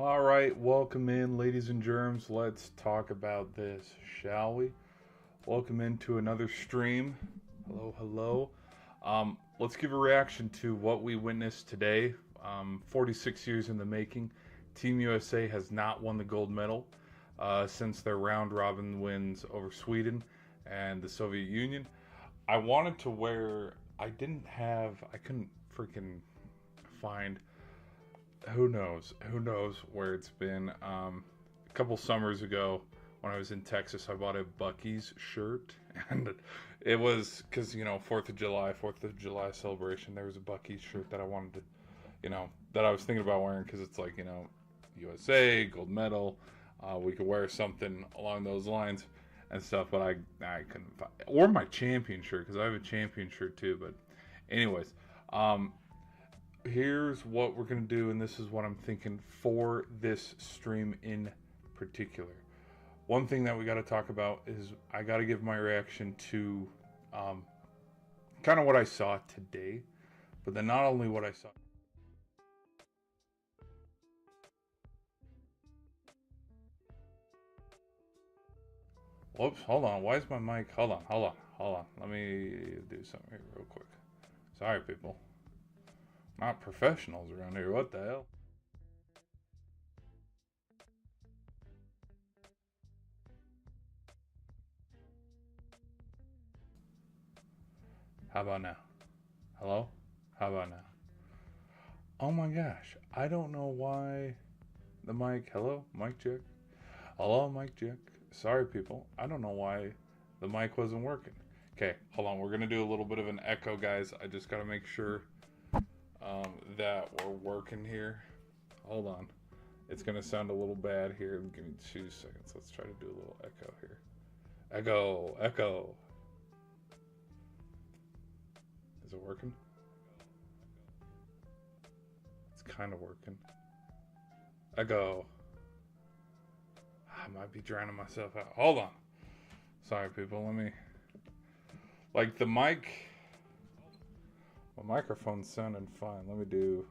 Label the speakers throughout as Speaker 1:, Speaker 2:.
Speaker 1: All right, welcome in, ladies and germs. Let's talk about this, shall we? Welcome into another stream. Hello, hello. Let's give a reaction to what we witnessed today. 46 years in the making. Team USA has not won the gold medal since their round robin wins over Sweden and the Soviet Union. I wanted to wear. I couldn't freaking find. Who knows? Who knows where it's been? A couple summers ago, when I was in Texas, I bought a Buc-ee's shirt, and it was because Fourth of July celebration. There was a Buc-ee's shirt that I wanted to, that I was thinking about wearing because it's like USA gold medal. We could wear something along those lines and stuff, but I couldn't find, or my champion shirt because I have a champion shirt too. But anyways, here's what we're going to do, and this is what I'm thinking for this stream in particular. One thing that we got to talk about is I got to give my reaction to kind of what I saw today, but then not only what I saw. Whoops, hold on. Why is my mic? Hold on. Let me do something here real quick. Sorry, people. Not professionals around here. What the hell? How about now? Hello? How about now? Oh my gosh. I don't know why the mic. Hello? Mic check. Hello, mic check. Sorry, people. I don't know why the mic wasn't working. Okay, hold on. We're going to do a little bit of an echo, guys. I just got to make sure that we're working here. Hold on. It's going to sound a little bad here. Give me 2 seconds. Let's try to do a little echo here. Echo, echo. Is it working? It's kind of working. Echo. I might be drowning myself out. Hold on. Sorry, people. Let me. Like the mic. My microphone's sounding fine. Let me do.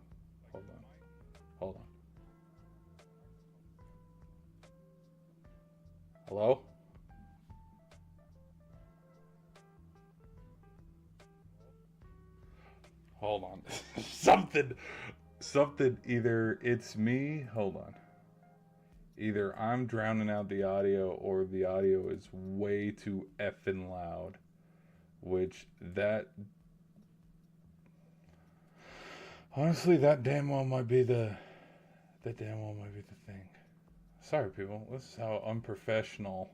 Speaker 1: Hold on. Hold on. Hello? Hold on. Something. Either it's me. Hold on. Either I'm drowning out the audio or the audio is way too effing loud. Which that. Honestly, that damn well might be the. That damn well might be the thing. Sorry, people. This is how unprofessional.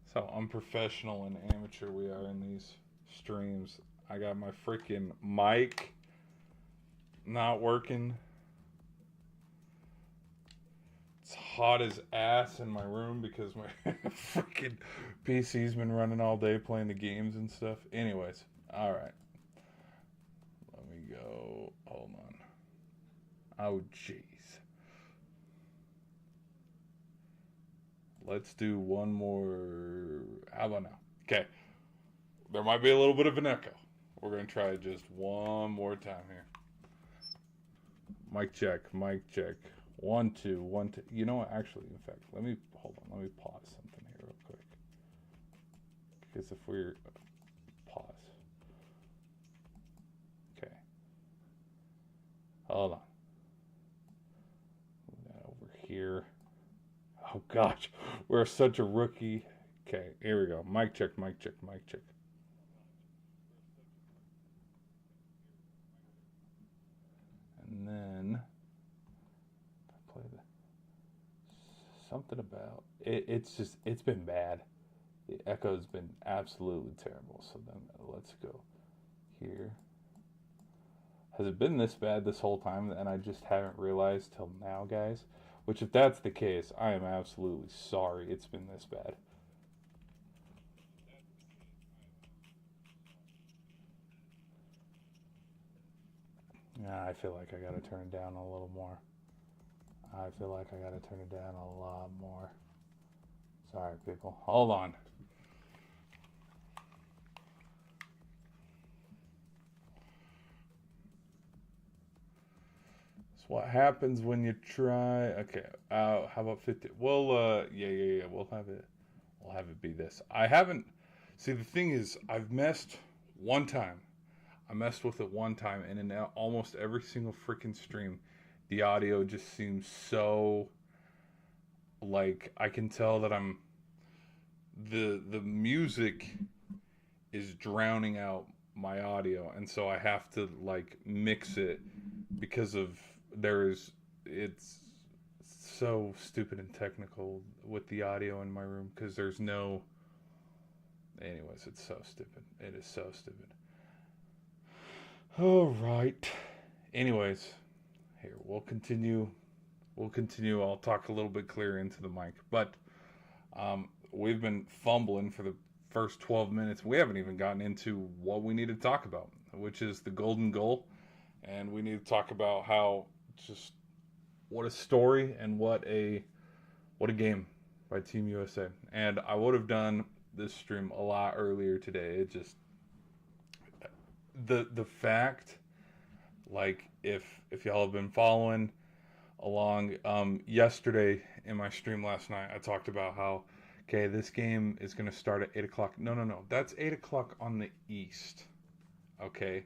Speaker 1: This is how unprofessional and amateur we are in these streams. I got my freaking mic not working. It's hot as ass in my room because my freaking PC's been running all day playing the games and stuff. Anyways, alright. Let me go. Hold on. Oh, jeez. Let's do one more. How about now? Okay. There might be a little bit of an echo. We're going to try just one more time here. Mic check, mic check. 1, 2, 1, 2. You know what? Actually, in fact, let me pause something here real quick. Because if we're pause. Okay. Hold on. Move that over here. Oh gosh, we're such a rookie. Okay, here we go. Mic check, mic check, mic check. And then I play the something about it. It's been bad. The echo's been absolutely terrible. So then let's go here. Has it been this bad this whole time and I just haven't realized till now, guys? Which, if that's the case, I am absolutely sorry it's been this bad. Yeah, I feel like I gotta turn it down a little more. I feel like I gotta turn it down a lot more. Sorry, people. Hold on. It's what happens when you try. Okay, how about 50? Well, yeah. We'll have it be this. I haven't. See, the thing is, I've messed one time. I messed with it one time, and in almost every single freaking stream, the audio just seems so. Like I can tell that the music is drowning out my audio, and so I have to like mix it because of there's it's so stupid and technical with the audio in my room because there's no. Anyways, it's so stupid. It is so stupid. All right. Anyways, here we'll continue. We'll continue. I'll talk a little bit clearer into the mic, but we've been fumbling for the first 12 minutes. We haven't even gotten into what we need to talk about, which is the golden goal, and we need to talk about how just what a story and what a game by Team USA. And I would have done this stream a lot earlier today. It just the fact, like if y'all have been following along, yesterday in my stream last night, I talked about how okay, this game is going to start at 8 o'clock. No, that's 8 o'clock on the east. Okay,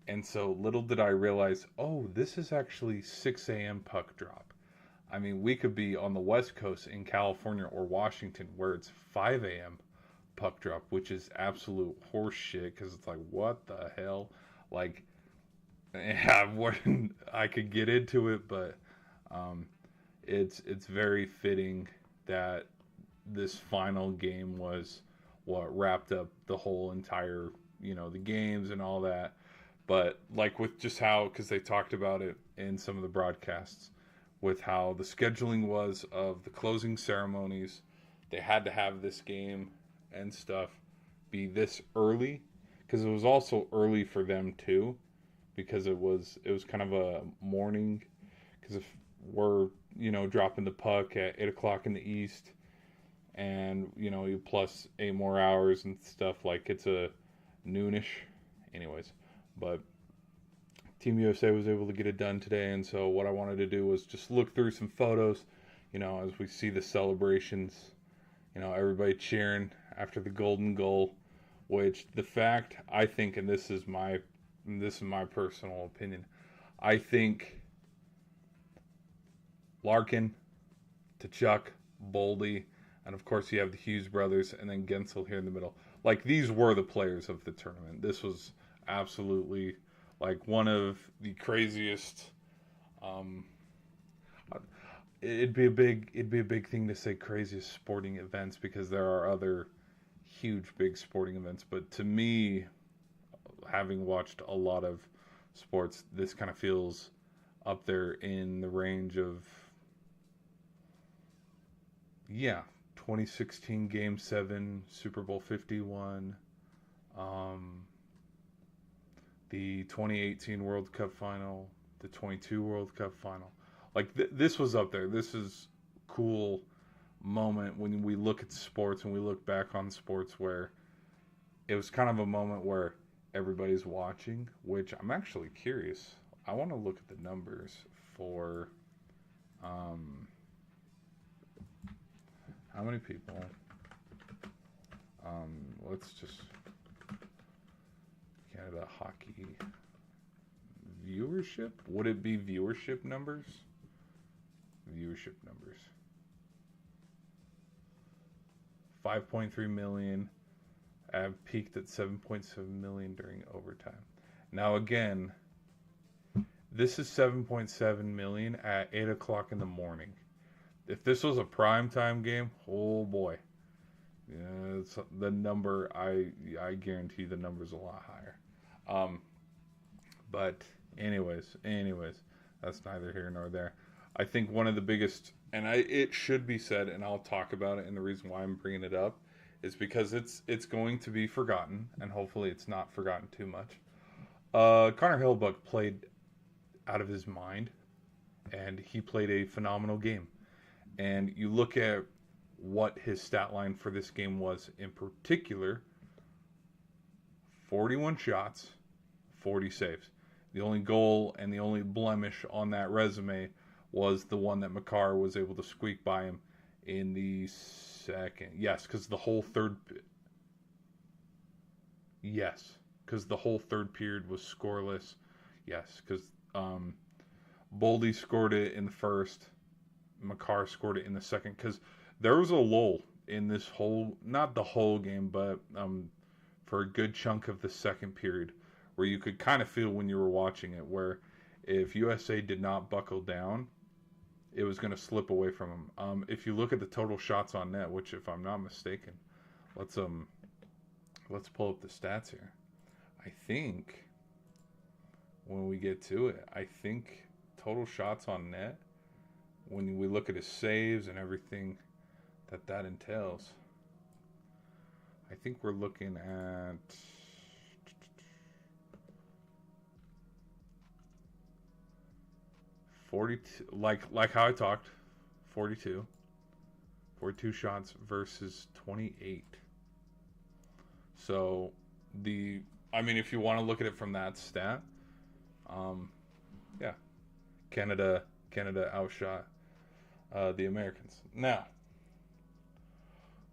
Speaker 1: and so little did I realize, oh, this is actually 6 a.m. puck drop. I mean, we could be on the West Coast in California or Washington where it's 5 a.m. puck drop, which is absolute horse shit because it's like, what the hell? Like, yeah, I could get into it, but it's very fitting that this final game was what wrapped up the whole entire, the games and all that. But like with just how, because they talked about it in some of the broadcasts, with how the scheduling was of the closing ceremonies, they had to have this game and stuff be this early, because it was also early for them too, because it was kind of a morning, because if we're dropping the puck at 8 o'clock in the east, and you plus 8 more hours and stuff, like it's a noonish. Anyways, but Team USA was able to get it done today, and so what I wanted to do was just look through some photos, as we see the celebrations, everybody cheering after the golden goal, which the fact, I think, and this is my personal opinion, I think Larkin, Tkachuk, Boldy, and of course you have the Hughes brothers, and then Gensel here in the middle. Like, these were the players of the tournament. This was absolutely like one of the craziest. It'd be a big thing to say craziest sporting events, because there are other huge big sporting events. But to me, having watched a lot of sports, this kind of feels up there in the range of 2016 Game 7, Super Bowl 51, the 2018 World Cup Final, the 22 World Cup Final. Like, this was up there. This is cool moment when we look at sports and we look back on sports where it was kind of a moment where everybody's watching, which I'm actually curious. I want to look at the numbers for how many people. Let's just Canada hockey viewership. Would it be viewership numbers? Viewership numbers. 5.3 million. I've peaked at 7.7 million during overtime. Now again, this is 7.7 million at 8 o'clock in the morning. If this was a primetime game, oh boy. Yeah, it's the number, I guarantee the number's a lot higher. But anyways, that's neither here nor there. I think one of the biggest, and it should be said, and I'll talk about it, and the reason why I'm bringing it up is because it's going to be forgotten, and hopefully it's not forgotten too much. Connor Hellebuyck played out of his mind, and he played a phenomenal game. And you look at what his stat line for this game was in particular: 41 shots, 40 saves. The only goal and the only blemish on that resume was the one that Makar was able to squeak by him in the second. Yes, because the whole third. Yes, because the whole third period was scoreless. Yes, because Boldy scored it in the first. Makar scored it in the second. Because there was a lull in this whole, not the whole game, but for a good chunk of the second period, where you could kind of feel when you were watching it, where if USA did not buckle down, it was going to slip away from them. If you look at the total shots on net, which if I'm not mistaken, let's pull up the stats here. I think when we get to it, I think total shots on net, when we look at his saves and everything that entails, I think we're looking at 42, like how I talked, 42 shots versus 28. So if you want to look at it from that stat, yeah, Canada outshot the Americans. Now,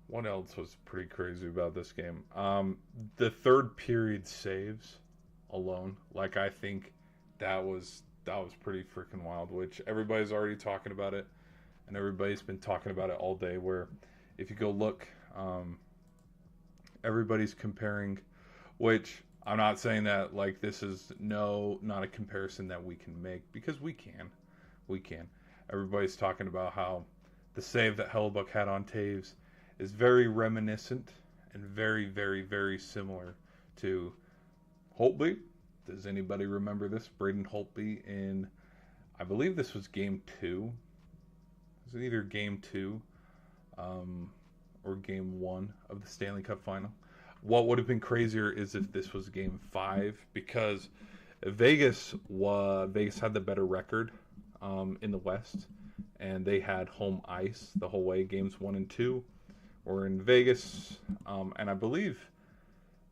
Speaker 1: what else was pretty crazy about this game? The third period saves alone, I think that was pretty freaking wild, which everybody's already talking about it, and everybody's been talking about it all day, where if you go look, everybody's comparing, which I'm not saying that this is not a comparison that we can make, because we can. Everybody's talking about how the save that Hellebuck had on Taves is very reminiscent and very, very, very similar to Holtby. Does anybody remember this? Braden Holtby in, I believe this was game 2. It was either game 2 or game 1 of the Stanley Cup final. What would have been crazier is if this was game 5, because Vegas had the better record in the West, and they had home ice the whole way. Games 1 and 2 were in Vegas, and I believe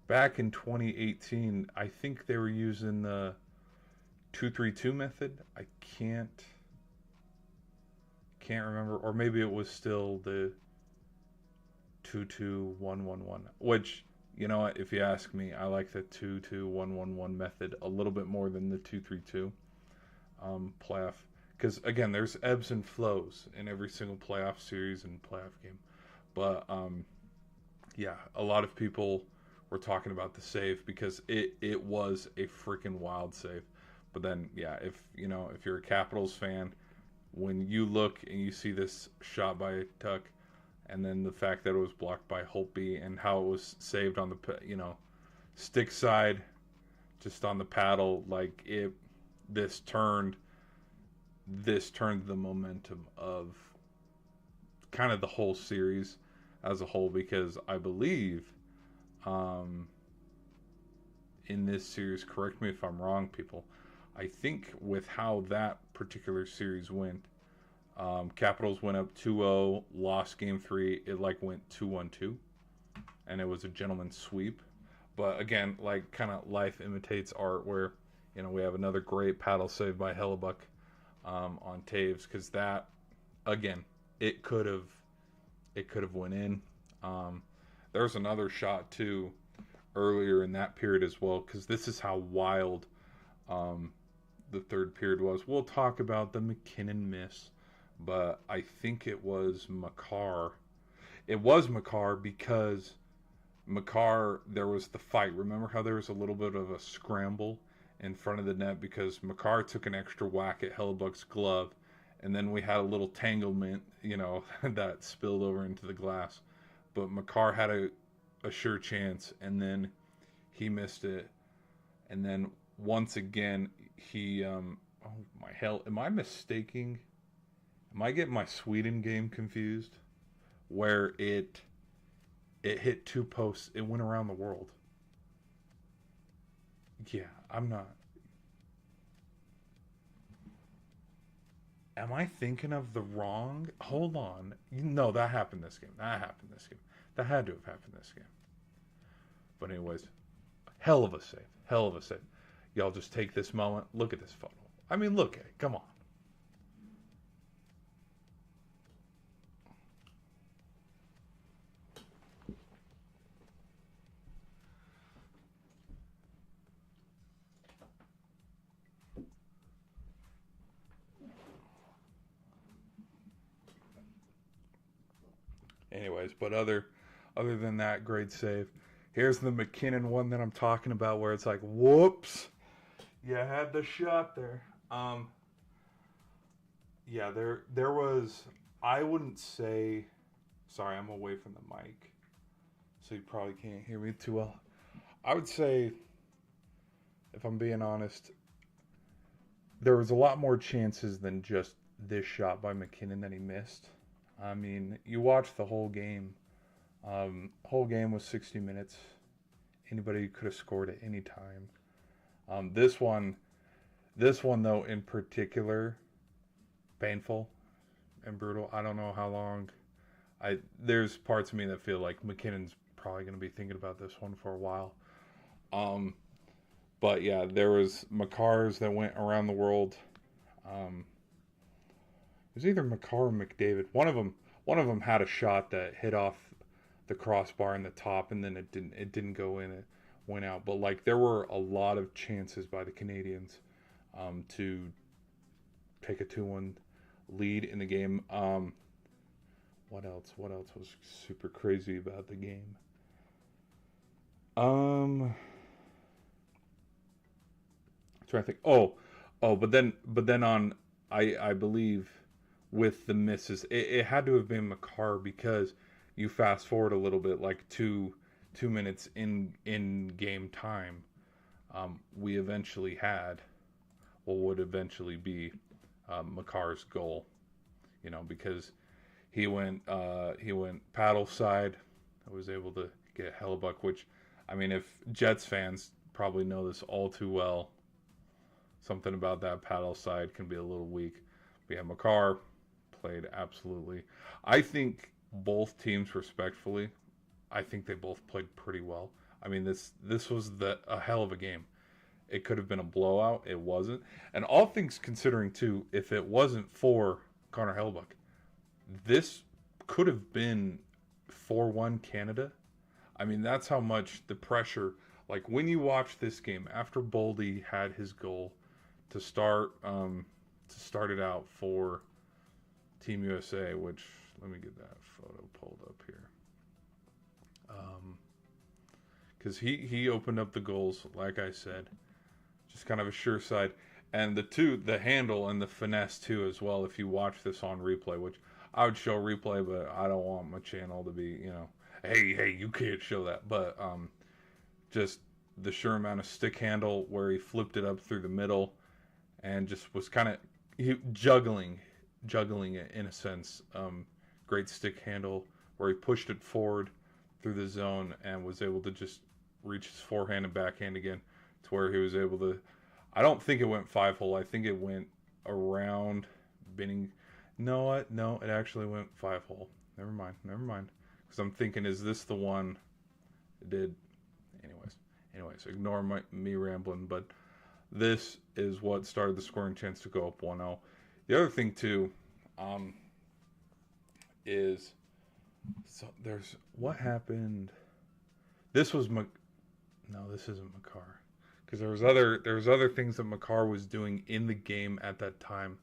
Speaker 1: back in 2018, I think they were using the 2-3-2 method. I can't remember, or maybe it was still the 2-2-1-1-1, which, you know what, if you ask me, I like the 2-2-1-1-1 method a little bit more than the 2-3-2 playoff, because again, there's ebbs and flows in every single playoff series and playoff game. But yeah, a lot of people were talking about the save because it was a freaking wild save. But then, yeah, if you're a Capitals fan, when you look and you see this shot by Tuck, and then the fact that it was blocked by Holtby and how it was saved on the stick side, just on the paddle, this turned the momentum of kind of the whole series as a whole, because I believe in this series, correct me if I'm wrong, people, I think with how that particular series went, Capitals went up 2-0, lost game 3, it went 2-1-2, and it was a gentleman's sweep. But again, kind of life imitates art, where we have another great paddle save by Hellebuck on Taves, because that, again, it could have went in. There's another shot too earlier in that period as well, because this is how wild the third period was. We'll talk about the McKinnon miss, but I think it was Makar. It was Makar, because Makar, there was the fight. Remember how there was a little bit of a scramble in front of the net because Makar took an extra whack at Hellebuck's glove, and then we had a little tanglement, that spilled over into the glass. But Makar had a sure chance, and then he missed it. And then once again, he oh my hell, am I mistaking? Am I getting my Sweden game confused? Where it hit 2 posts, it went around the world. Yeah, I'm not. Am I thinking of the wrong? Hold on. No, that happened this game. That had to have happened this game. But anyways, hell of a save. y'all just take this moment. Look at this photo. I mean, look at it. Come on. Anyways, but other than that, great save. Here's the McKinnon one that I'm talking about, where it's like, whoops, you had the shot there. Yeah, there was. I wouldn't say. Sorry, I'm away from the mic, so you probably can't hear me too well. I would say, if I'm being honest, there was a lot more chances than just this shot by McKinnon that he missed. I mean, you watch the whole game. Whole game was 60 minutes. Anybody could have scored at any time. This one though in particular, painful and brutal. I don't know how long. There's parts of me that feel like McKinnon's probably going to be thinking about this one for a while. But yeah, there was Makars that went around the world. It was either Makar or McDavid. One of them had a shot that hit off the crossbar in the top, and then it didn't go in. It went out. But like, there were a lot of chances by the Canadians to take a 2-1 lead in the game. What else was super crazy about the game? I'm trying to think. But then on, I believe, with the misses, it had to have been Makar, because you fast forward a little bit, like two minutes in game time, we eventually had what would eventually be Makar's goal, because he went paddle side. I was able to get Hellebuck, which, I mean, if Jets fans probably know this all too well, something about that paddle side can be a little weak. But yeah, Makar played absolutely. I think both teams, respectfully, I think they both played pretty well. I mean, this was a hell of a game. It could have been a blowout. It wasn't. And all things considering, too, if it wasn't for Connor Hellebuck, this could have been 4-1 Canada. I mean, that's how much the pressure, like when you watch this game, after Boldy had his goal to start it out for Team USA, which, let me get that photo pulled up here. Because he opened up the goals, like I said, just kind of a sure side. And the handle and the finesse too as well, if you watch this on replay, which I would show replay, but I don't want my channel to be, hey, you can't show that. But just the sure amount of stick handle where he flipped it up through the middle and just was kind of juggling it in a sense. Great stick handle where he pushed it forward through the zone and was able to just reach his forehand and backhand again to where he was able to. I don't think it went 5-hole. I think it went around Binning. No, what? No, it actually went 5-hole. Never mind. Because I'm thinking, is this the one? It did. Anyways, ignore me rambling. But this is what started the scoring chance to go up 1-0. The other thing too, is there's what happened. This was no, this isn't Makar, because there was other things that Makar was doing in the game at that time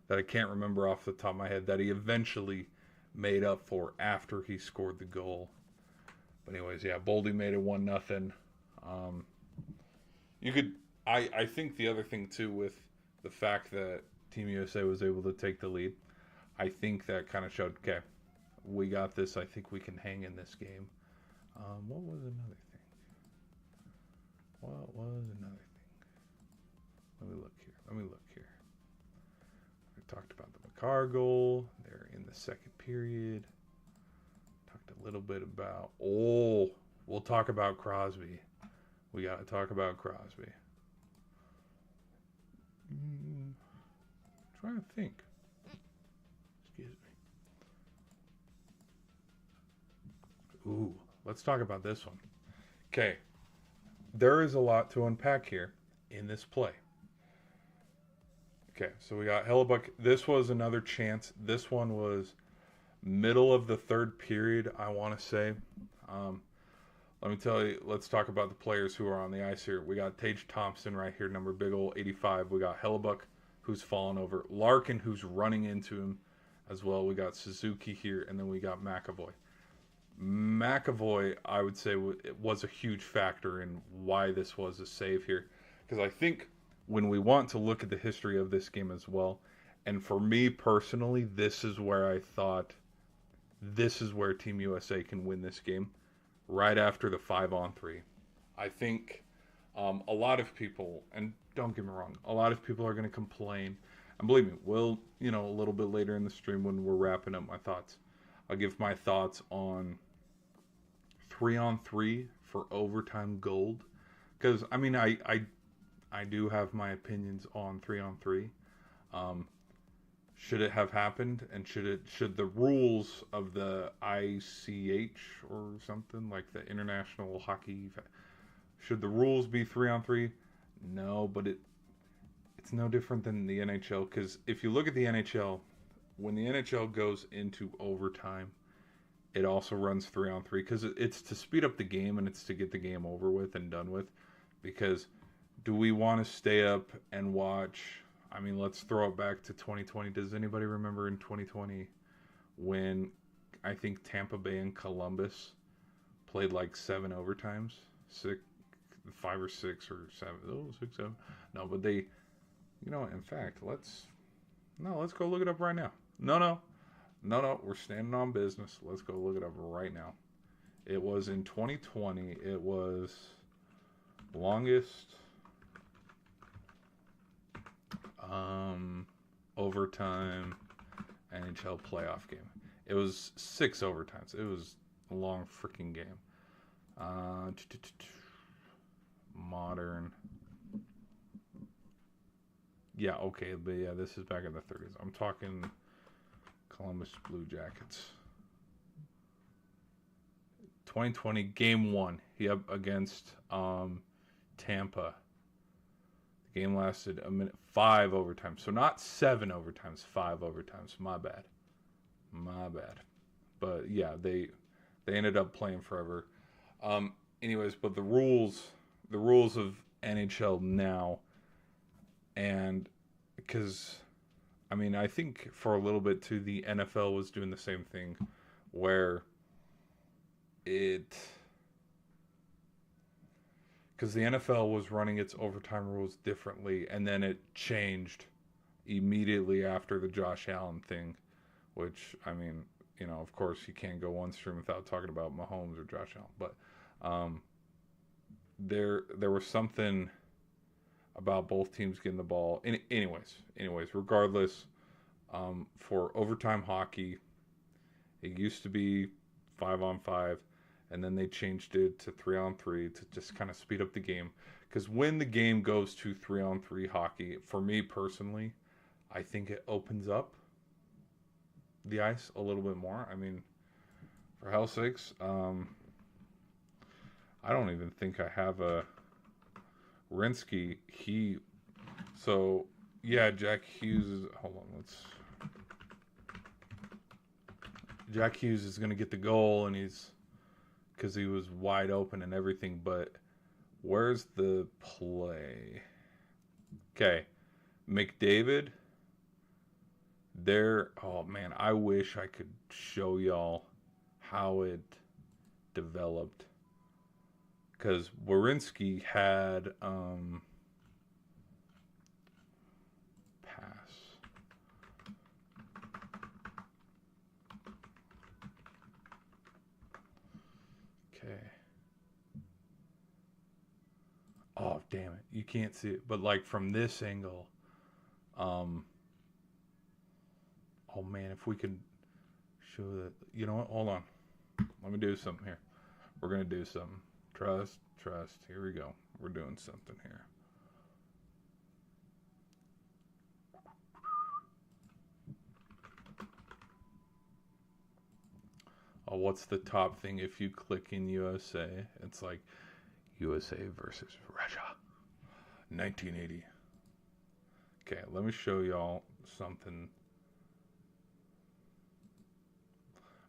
Speaker 1: that I can't remember off the top of my head that he eventually made up for after he scored the goal. But anyways, yeah, Boldy made it 1-0. I think the other thing too, with the fact that Team USA was able to take the lead, I think that kind of showed, okay, we got this. I think we can hang in this game. What was another thing? Let me look here. We talked about the Makar goal. They're in the second period. Talked a little bit about, we'll talk about Crosby. We got to talk about Crosby. Trying to think. Excuse me. Let's talk about this one. Okay. There is a lot to unpack here. in this play. Okay, so we got Hellebuck. This was another chance. This one was middle of the third period, I want to say. Let me tell you, let's talk about the players who are on the ice here. We got Tage Thompson right here, number big ol' 85. We got Hellebuck, who's fallen over. Larkin, who's running into him as well. We got Suzuki here, and then we got McAvoy. McAvoy, I would say, was a huge factor in why this was a save here. Because I think when we want to look at the history of this game as well, and for me personally, this is where I thought this is where Team USA can win this game, right after the 5-on-3. I think a lot of people, and don't get me wrong, a lot of people are going to complain. And believe me, we'll, a little bit later in the stream when we're wrapping up my thoughts, I'll give my thoughts on 3-on-3 for overtime gold. Because, I do have my opinions on 3-on-3. Should it have happened, and should the rules of the ICH or something like the International Hockey, should the rules be 3-on-3? No, but it's no different than the NHL, because if you look at the NHL, when the NHL goes into overtime, it also runs 3-on-3 because it's to speed up the game and it's to get the game over with and done with. Because do we want to stay up and watch? Let's throw it back to 2020. Does anybody remember in 2020 when I think Tampa Bay and Columbus played like 7 overtimes? 5 or 6 or 7. Oh, 6, 7. No, but they, in fact, let's go look it up right now. No, we're standing on business. Let's go look it up right now. It was in 2020. It was longest overtime NHL playoff game. It was 6 overtimes. It was a long freaking game. Modern. Yeah, okay, but yeah, this is back in the 30s. I'm talking Columbus Blue Jackets. 2020, game 1. Yep, against Tampa. The game lasted a minute. 5 overtimes. So not 7 overtimes, 5 overtimes. My bad. But yeah, they ended up playing forever. Anyways, but the rules of NHL now, and because I think for a little bit too, the NFL was doing the same thing, where because the NFL was running its overtime rules differently, and then it changed immediately after the Josh Allen thing, which, of course, you can't go one stream without talking about Mahomes or Josh Allen, but there was something about both teams getting the ball. Anyways, regardless, for overtime hockey, it used to be 5-on-5, and then they changed it to 3-on-3 to just kind of speed up the game. Because when the game goes to 3-on-3 hockey, for me personally, I think it opens up the ice a little bit more. For hell's sakes, I don't even think I have a Rinsky. Jack Hughes. Hold on, Jack Hughes is going to get the goal, and because he was wide open and everything, but where's the play? Okay, McDavid. Oh man, I wish I could show y'all how it developed. Because Werenski had pass. Okay. Oh, damn it. You can't see it. But like from this angle, oh man, if we could show that. You know what? Hold on. Let me do something here. We're going to do something. Trust. Here we go. We're doing something here. Oh, what's the top thing if you click in USA? It's like USA versus Russia. 1980. Okay, let me show y'all something.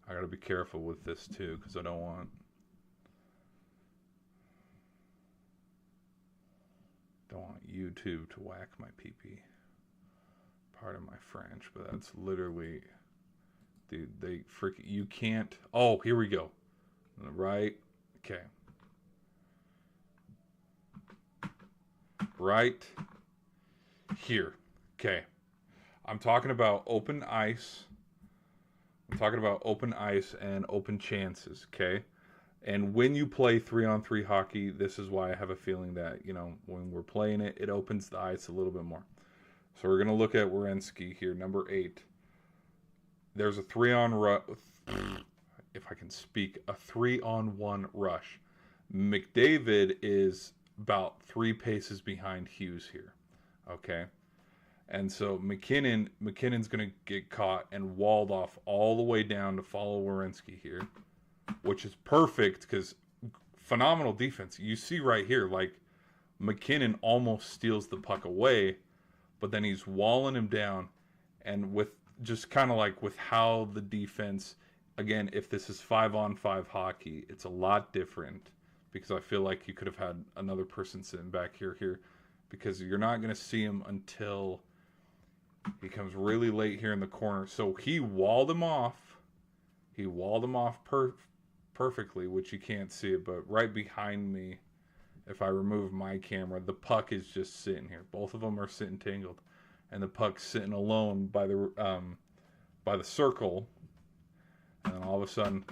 Speaker 1: I gotta be careful with this too, because I don't want YouTube to whack my pee-pee. Pardon my French, but that's literally, dude, they freaking, you can't, oh, here we go. Right, okay. Right here, okay. I'm talking about open ice. I'm talking about open ice and open chances, okay? And when you play 3-on-3 hockey, this is why I have a feeling that, you know, when we're playing it, it opens the ice a little bit more. So we're going to look at Werenski here, number 8. There's a 3-on, if I can speak, a 3-on-1 rush. McDavid is about 3 paces behind Hughes here, okay? And so McKinnon's going to get caught and walled off all the way down to follow Werenski here, which is perfect because phenomenal defense. You see right here, like, McKinnon almost steals the puck away, but then he's walling him down. And with just kind of like with how the defense, again, if this is 5-on-5 hockey, it's a lot different because I feel like you could have had another person sitting back here, because you're not going to see him until he comes really late here in the corner. So he walled him off. He walled him off perfectly, which you can't see it, but right behind me, if I remove my camera, the puck is just sitting here. Both of them are sitting tangled, and the puck's sitting alone by the circle. And then all of a sudden,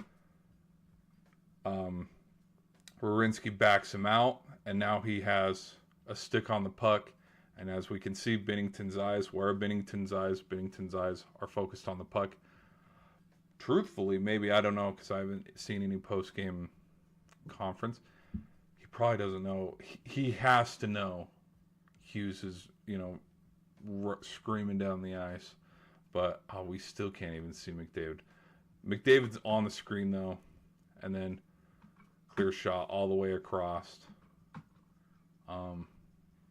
Speaker 1: Werenski backs him out, and now he has a stick on the puck. And as we can see, Binnington's eyes, where are Binnington's eyes? Binnington's eyes are focused on the puck. Truthfully, maybe, I don't know, because I haven't seen any post-game conference. He probably doesn't know. He has to know Hughes is, you know, screaming down the ice. But we still can't even see McDavid. McDavid's on the screen, though. And then clear shot all the way across.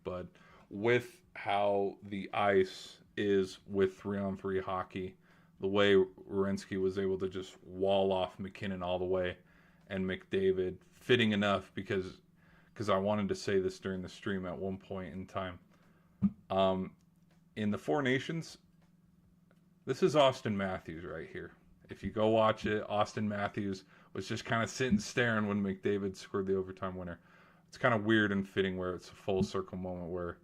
Speaker 1: But with how the ice is with 3-on-3 hockey, the way Werenski was able to just wall off McKinnon all the way, and McDavid fitting enough because I wanted to say this during the stream at one point in time. In the Four Nations, this is Austin Matthews right here. If you go watch it, Austin Matthews was just kind of sitting staring when McDavid scored the overtime winner. It's kind of weird and fitting where it's a full circle moment where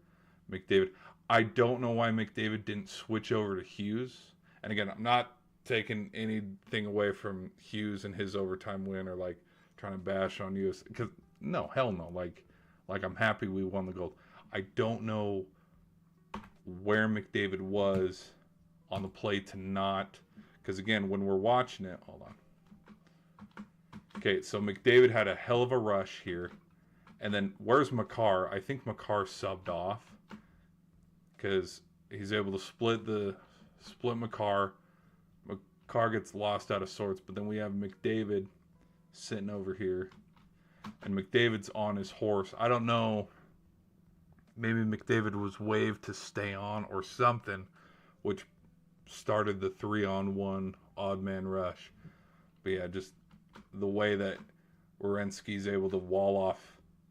Speaker 1: McDavid... I don't know why McDavid didn't switch over to Hughes. And again, I'm not taking anything away from Hughes and his overtime win or like trying to bash on Hughes. Because no, hell no. Like I'm happy we won the gold. I don't know where McDavid was on the play to not... Because again, when we're watching it... Hold on. Okay, so McDavid had a hell of a rush here. And then where's Makar? I think Makar subbed off. Because he's able to split Makar. Makar gets lost out of sorts. But then we have McDavid sitting over here. And McDavid's on his horse. I don't know. Maybe McDavid was waved to stay on or something. Which started the 3-on-1 odd man rush. But yeah, just the way that Werenski's able to wall off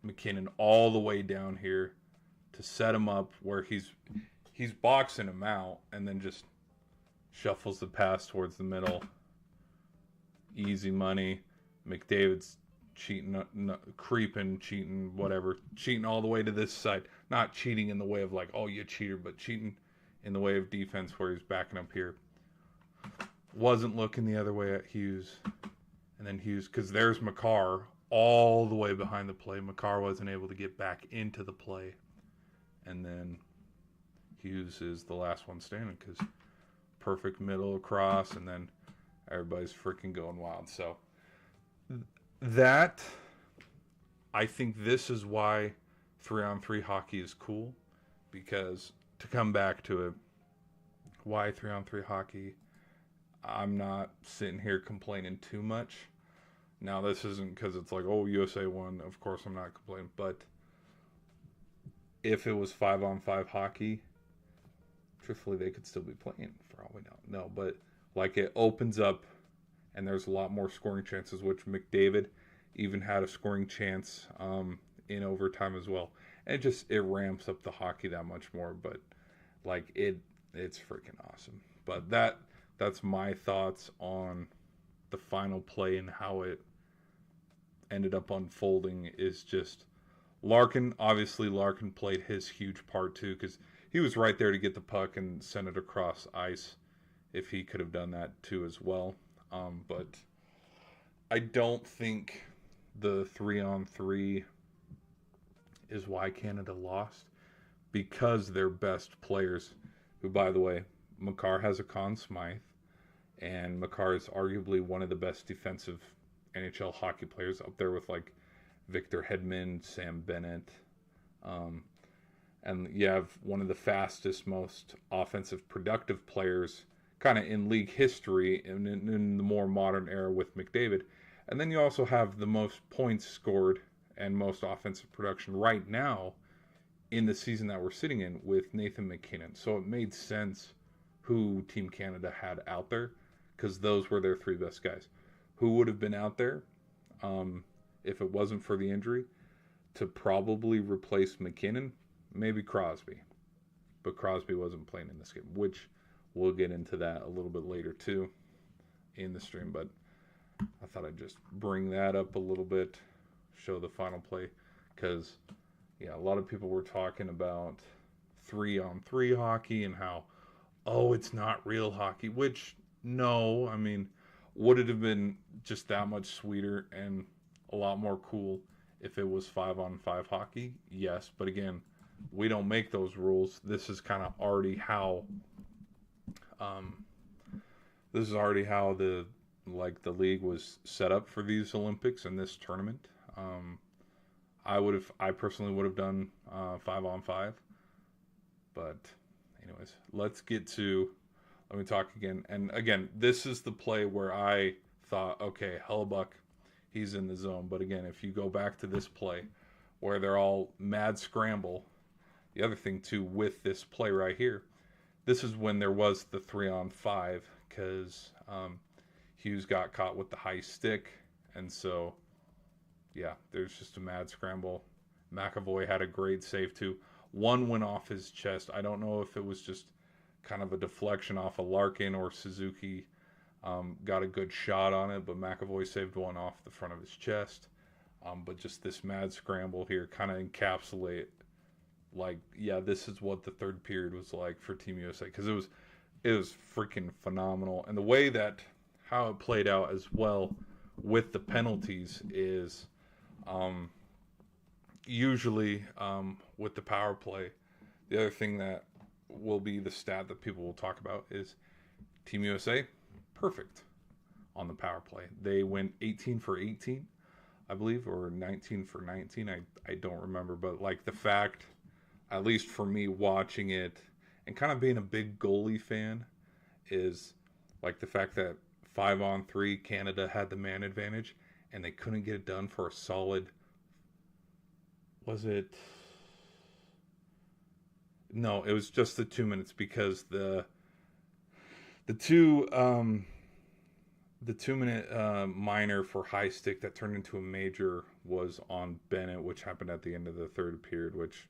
Speaker 1: McKinnon all the way down here to set him up where he's boxing him out and then just shuffles the pass towards the middle. Easy money. McDavid's cheating, creeping, cheating, whatever. Cheating all the way to this side. Not cheating in the way of like, oh, you cheater, but cheating in the way of defense where he's backing up here. Wasn't looking the other way at Hughes. And then Hughes, because there's Makar all the way behind the play. Makar wasn't able to get back into the play. And then Hughes is the last one standing because perfect middle across, and then everybody's freaking going wild. So that, I think this is why 3-on-3 hockey is cool, because to come back to it, why 3-on-3 hockey, I'm not sitting here complaining too much. Now, this isn't because it's like, oh, USA won. Of course, I'm not complaining. But if it was 5-on-5 hockey, truthfully, they could still be playing for all we know. No, but like it opens up and there's a lot more scoring chances, which McDavid even had a scoring chance in overtime as well. And it ramps up the hockey that much more. But like it's freaking awesome. But that's my thoughts on the final play and how it ended up unfolding. Is just Larkin. Obviously, Larkin played his huge part too, because he was right there to get the puck and send it across ice. If he could have done that too as well. But I don't think the 3-on-3 is why Canada lost, because their best players, who, by the way, Makar has a Conn Smythe, and Makar is arguably one of the best defensive NHL hockey players, up there with like Victor Hedman, Sam Bennett, and you have one of the fastest, most offensive, productive players kind of in league history in the more modern era with McDavid. And then you also have the most points scored and most offensive production right now in the season that we're sitting in with Nathan MacKinnon. So it made sense who Team Canada had out there, because those were their three best guys. Who would have been out there if it wasn't for the injury to probably replace MacKinnon? Maybe Crosby. But Crosby wasn't playing in this game, which we'll get into that a little bit later too in the stream. But I thought I'd just bring that up a little bit, show the final play, because yeah, a lot of people were talking about 3-on-3 hockey and how, oh, it's not real hockey, which no, I mean, would it have been just that much sweeter and a lot more cool if it was 5-on-5 hockey? Yes, but again, we don't make those rules. This is kind of already how the league was set up for these Olympics and this tournament. I personally would have done 5-on-5, but anyways, let me talk again. And again, this is the play where I thought, okay, Hellebuyck, he's in the zone. But again, if you go back to this play where they're all mad scramble, the other thing too with this play right here, this is when there was the 3-on-5, because Hughes got caught with the high stick, and so yeah, there's just a mad scramble. McAvoy had a great save too. One went off his chest. I don't know if it was just kind of a deflection off of Larkin, or Suzuki got a good shot on it, but McAvoy saved one off the front of his chest. But just this mad scramble here kind of encapsulate, like, yeah, this is what the third period was like for Team USA, because it was freaking phenomenal. And the way that how it played out as well with the penalties is usually with the power play, the other thing that will be the stat that people will talk about is Team USA perfect on the power play. They went 18 for 18, I believe, or 19 for 19. I don't remember, but like the fact, at least for me watching it and kind of being a big goalie fan, is like the fact that 5-on-3 Canada had the man advantage and they couldn't get it done for a solid, was it? No, it was just the 2 minutes, because the 2 minute minor for high stick that turned into a major was on Bennett, which happened at the end of the third period, which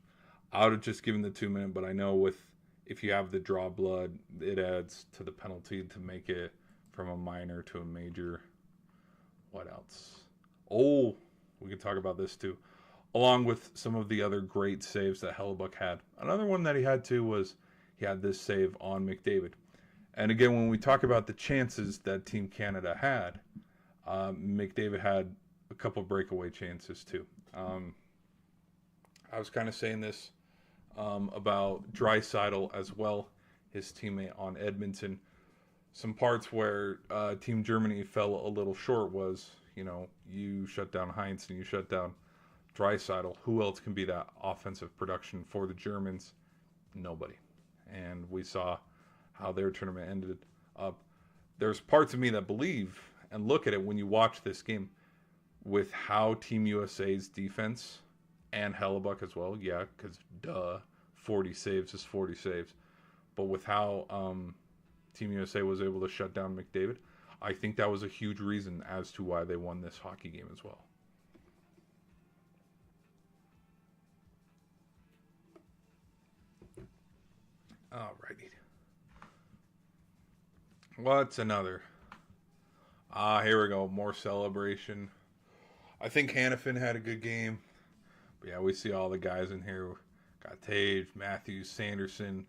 Speaker 1: I would have just given the 2 minute, but I know if you have the draw blood, it adds to the penalty to make it from a minor to a major. What else? Oh, we could talk about this too, along with some of the other great saves that Hellebuyck had. Another one that he had too was he had this save on McDavid. And again, when we talk about the chances that Team Canada had, McDavid had a couple breakaway chances too. I was kind of saying this about Draisaitl as well, his teammate on Edmonton. Some parts where Team Germany fell a little short was, you shut down Heinz and you shut down Draisaitl. Who else can be that offensive production for the Germans? Nobody. And we saw how their tournament ended up. There's parts of me that believe and look at it when you watch this game with how Team USA's defense and Hellebuck as well. Yeah, because duh, 40 saves is 40 saves. But with how Team USA was able to shut down McDavid, I think that was a huge reason as to why they won this hockey game as well. Alrighty. What's another? Here we go. More celebration. I think Hannafin had a good game. But yeah, we see all the guys in here. Got Tage, Matthews, Sanderson,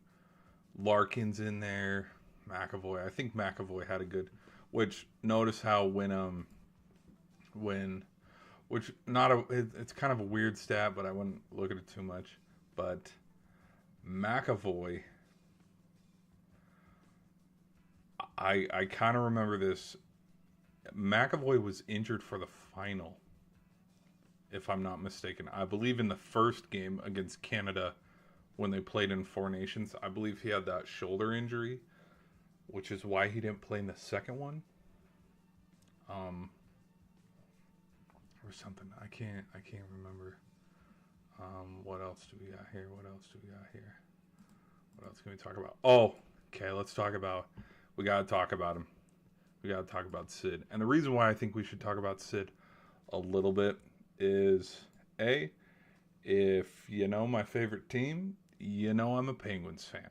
Speaker 1: Larkin's in there, McAvoy. I think McAvoy had a good. Which notice how when which not a it's kind of a weird stat, but I wouldn't look at it too much. But McAvoy, I kind of remember this. McAvoy was injured for the final, if I'm not mistaken. I believe in the first game against Canada when they played in Four Nations, I believe he had that shoulder injury, which is why he didn't play in the second one. Or something. I can't remember. What else do we got here? What else can we talk about? Oh, okay, we gotta talk about him. We gotta talk about Sid. And the reason why I think we should talk about Sid a little bit is if you know my favorite team, you know I'm a Penguins fan.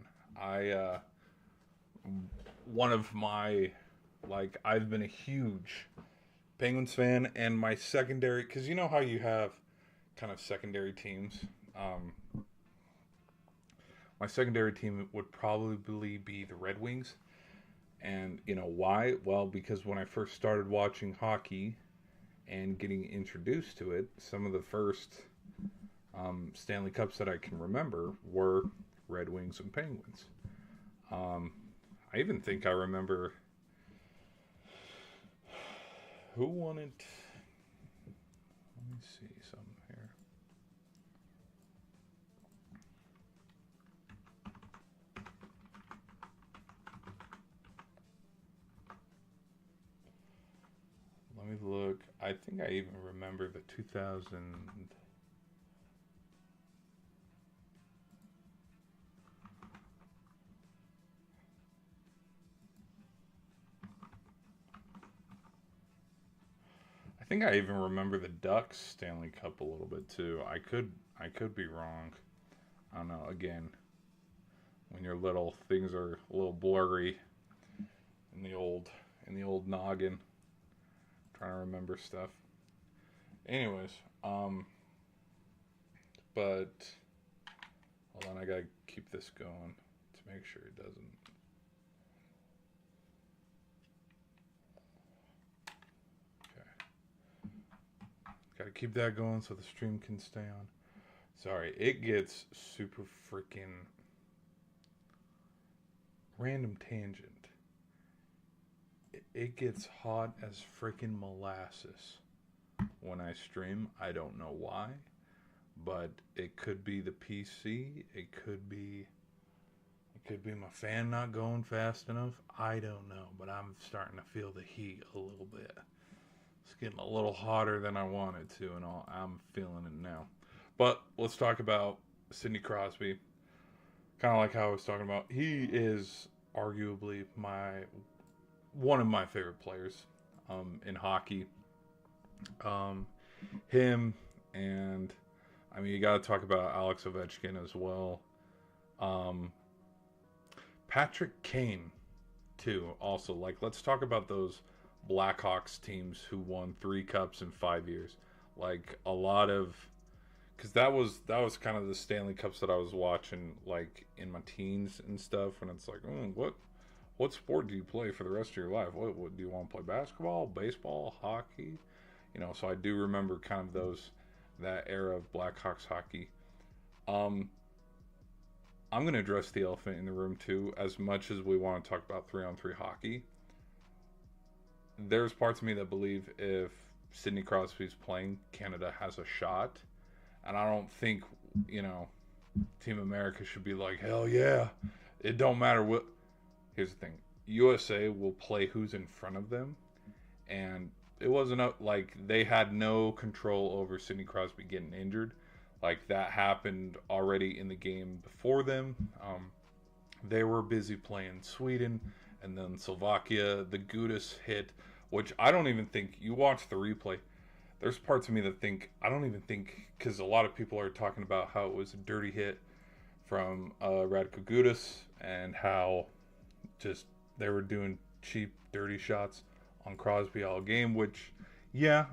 Speaker 1: I've been a huge Penguins fan, and my secondary, because you know how you have kind of secondary teams. My secondary team would probably be the Red Wings. And you know why? Well, because when I first started watching hockey and getting introduced to it, some of the first Stanley Cups that I can remember were Red Wings and Penguins. I even think I remember who won it. Let me see something here. Let me look. I think I even remember the 2000. I think I even remember the Ducks Stanley Cup a little bit too. I could be wrong. I don't know. Again, when you're little, things are a little blurry in the old noggin. Trying to remember stuff. Anyways, but hold on, I gotta keep this going to make sure it doesn't. Gotta keep that going so the stream can stay on. Sorry, it gets super freaking random tangent. It gets hot as freaking molasses when I stream. I don't know why, but it could be the PC. It could be my fan not going fast enough. I don't know, but I'm starting to feel the heat a little bit. It's getting a little hotter than I wanted to, and I'm feeling it now. But let's talk about Sidney Crosby. Kind of like how I was talking about. He is arguably one of my favorite players in hockey. Him and, I mean, you got to talk about Alex Ovechkin as well. Patrick Kane, too, also. Like, let's talk about those Blackhawks teams who won 3 cups in 5 years. Like, a lot of, because that was kind of the Stanley Cups that I was watching, like, in my teens and stuff, and it's like, what sport do you play for the rest of your life? What do you want to play? Basketball, baseball, hockey? You know, so I do remember kind of that era of Blackhawks hockey. I'm going to address the elephant in the room too. As much as we want to talk about 3-on-3 hockey, there's parts of me that believe if Sidney Crosby's playing, Canada has a shot. And I don't think, Team America should be like, hell yeah, it don't matter what. Here's the thing. USA will play who's in front of them. And it wasn't like they had no control over Sidney Crosby getting injured. Like, that happened already in the game before them. They were busy playing Sweden, and then Slovakia. The Gudis hit, which I don't even think, you watch the replay, there's parts of me that think, I don't even think, because a lot of people are talking about how it was a dirty hit from Radko Gudis, and how just they were doing cheap, dirty shots on Crosby all game, which, yeah,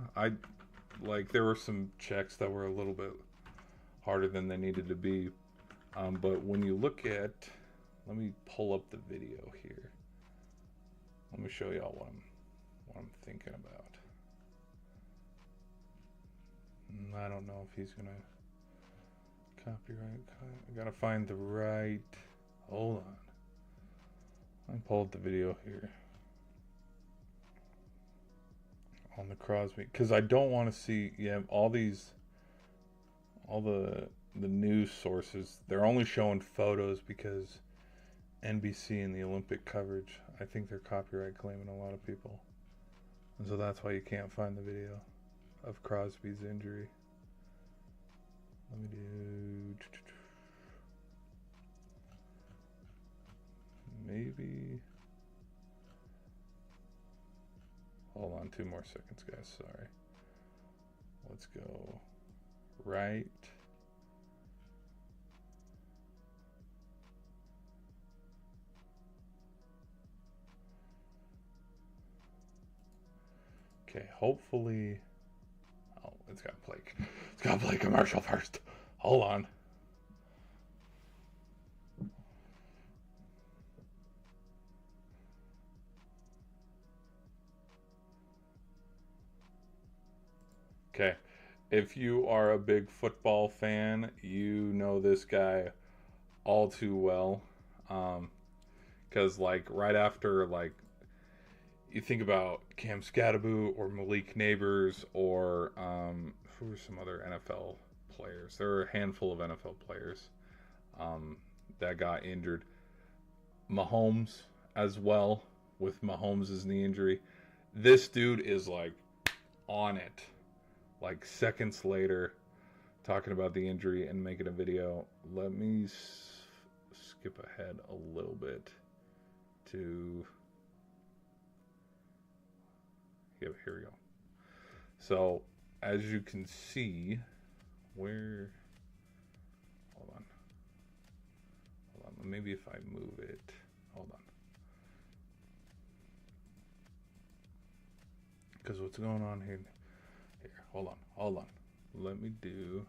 Speaker 1: there were some checks that were a little bit harder than they needed to be. But when you look at, let me pull up the video here. Let me show y'all what I'm thinking about. I don't know if he's gonna copyright. I gotta find the right. Hold on. Let me pull up the video here on the Crosby, because I don't want to see. Yeah, all the news sources, they're only showing photos because NBC and the Olympic coverage, I think they're copyright claiming a lot of people, and so that's why you can't find the video of Crosby's injury. Let me do maybe. Hold on 2 more seconds, guys. Sorry. Let's go right. Okay, hopefully. Oh, it's got to play. It's got to play commercial first. Hold on. Okay, if you are a big football fan, you know this guy all too well. Because right after, you think about Cam Scatterbo or Malik Neighbors or who are some other NFL players? There are a handful of NFL players that got injured. Mahomes as well, with Mahomes' knee injury. This dude is on it. Seconds later, talking about the injury and making a video. Let me skip ahead a little bit to. Here we go. So, as you can see, hold on. Maybe if I move it, hold on. Because what's going on here? Here, hold on. Let me do.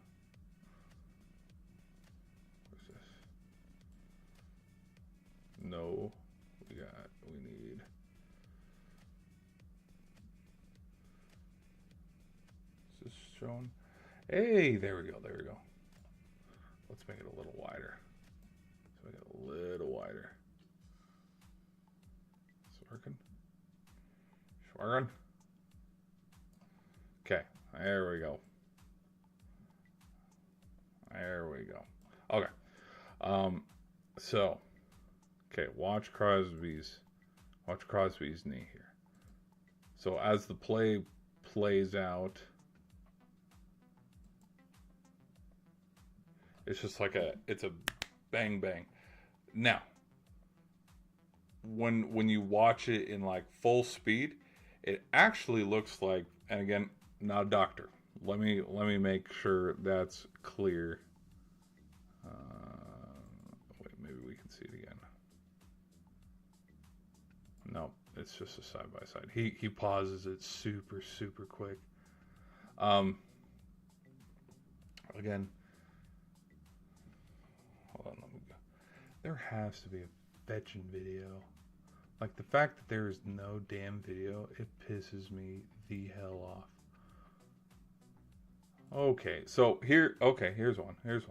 Speaker 1: What's this? No, we need. Is this showing? Hey, there we go. Let's make it a little wider. It's working. Okay, there we go. Okay. Watch Crosby's knee here. So as the play plays out, it's just it's a bang bang. Now, when you watch it in full speed, it actually looks like, and again, not a doctor. Let me make sure that's clear. Wait, maybe we can see it again. No, it's just a side by side. He pauses it super quick. Again, hold on, let me go. There has to be a fetching video. The fact that there is no damn video, it pisses me the hell off. Okay, so here's one. You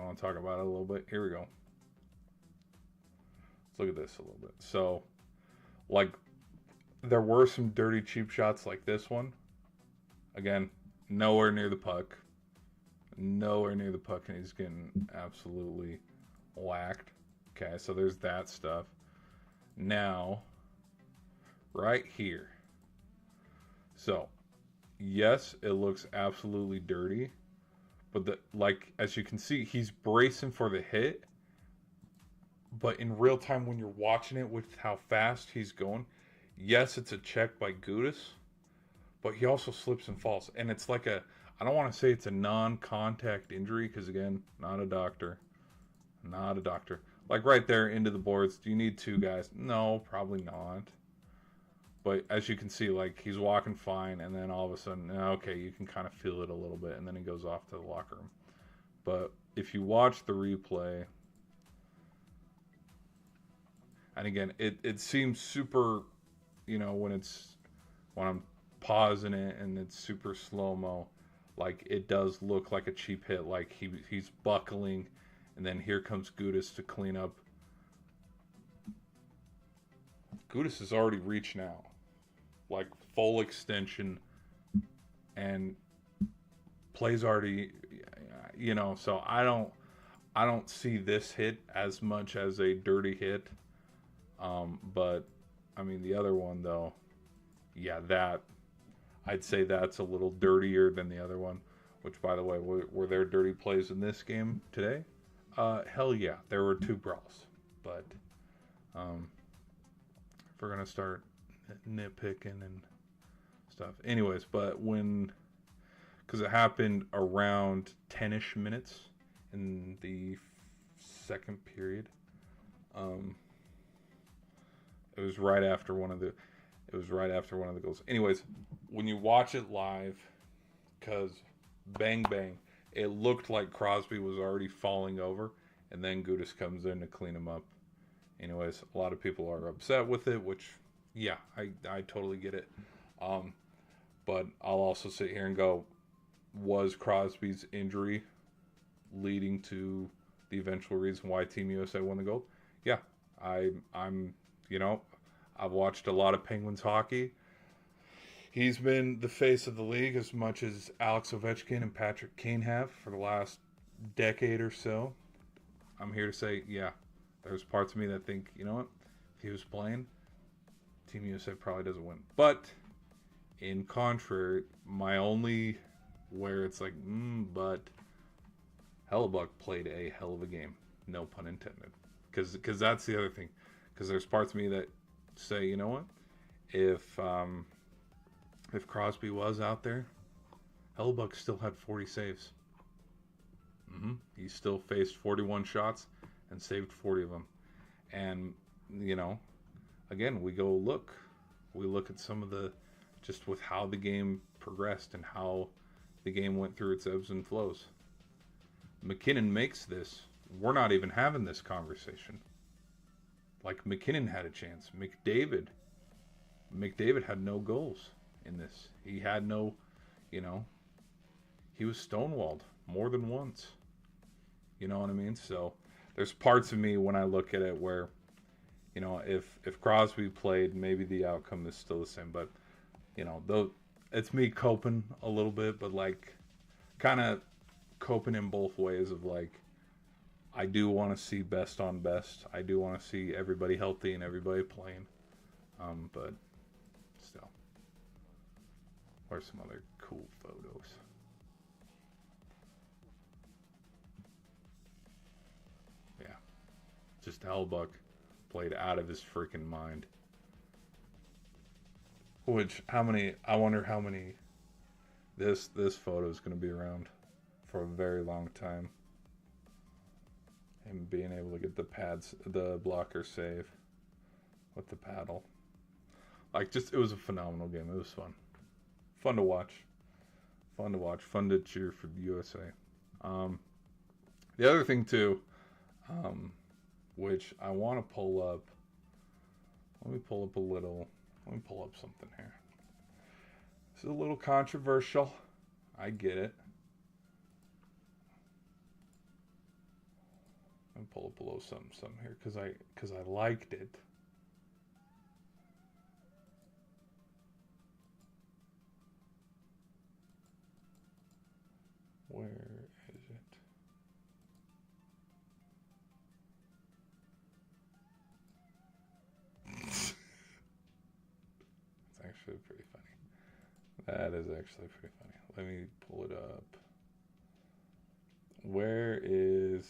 Speaker 1: want to talk about it a little bit? Here we go. Let's look at this a little bit. So, there were some dirty cheap shots like this one. Again, nowhere near the puck, and he's getting absolutely whacked. Okay, so there's that stuff. Now, right here. So, yes, it looks absolutely dirty, But like as you can see, he's bracing for the hit. But in real time, when you're watching it with how fast he's going, yes, it's a check by Gudis, but he also slips and falls. And it's like I don't want to say it's a non-contact injury because, again, not a doctor. Not a doctor. Like right there into the boards, do you need two guys? No, probably not. But as you can see, like he's walking fine, and then all of a sudden, okay, you can kind of feel it a little bit, and then he goes off to the locker room. But if you watch the replay, and again, it seems super, when I'm pausing it and it's super slow-mo, like it does look like a cheap hit, like he's buckling, and then here comes Gudis to clean up. Gudis has already reached now, like full extension, and plays already, so I don't see this hit as much as a dirty hit. But I mean the other one though, yeah, that I'd say that's a little dirtier than the other one. Which, by the way, were there dirty plays in this game today? Hell yeah, there were two brawls. But if we're gonna start nitpicking and stuff, anyways, but because it happened around 10ish minutes in the second period. It was right after one of the goals. Anyways, when you watch it live, because bang bang, it looked like Crosby was already falling over, and then Gudis comes in to clean him up. Anyways, a lot of people are upset with it, which, yeah, I totally get it. But I'll also sit here and go, was Crosby's injury leading to the eventual reason why Team USA won the gold? Yeah, I'm I've watched a lot of Penguins hockey. He's been the face of the league as much as Alex Ovechkin and Patrick Kane have for the last decade or so. I'm here to say, yeah, there's parts of me that think, you know what, if he was playing, Team USA probably doesn't win. But in contrary, my only where it's like, but Hellebuck played a hell of a game. No pun intended. Because that's the other thing. Because there's parts of me that say, you know what, if Crosby was out there, Hellebuck still had 40 saves. He still faced 41 shots and saved 40 of them. And, again, we look at some of the, just with how the game progressed and how the game went through its ebbs and flows. McKinnon makes this. We're not even having this conversation. Like, McKinnon had a chance. McDavid had no goals in this. He had no, he was stonewalled more than once. You know what I mean? So there's parts of me when I look at it where, if Crosby played, maybe the outcome is still the same. But, though it's me coping a little bit, but like kind of coping in both ways of like, I do want to see best on best. I do want to see everybody healthy and everybody playing. But still, where's some other cool photos? Yeah, just Hellebuck played out of his freaking mind. Which, I wonder how many this photo is going to be around for a very long time. Him being able to get the blocker save with the paddle. Like, just, it was a phenomenal game. It was fun. Fun to watch. Fun to cheer for the USA. The other thing, too, which I want to pull up. Let me pull up something here. This is a little controversial. I get it. And pull up a little something here because I liked it. Where is it? It's actually pretty funny. That is actually pretty funny. Let me pull it up. Where is...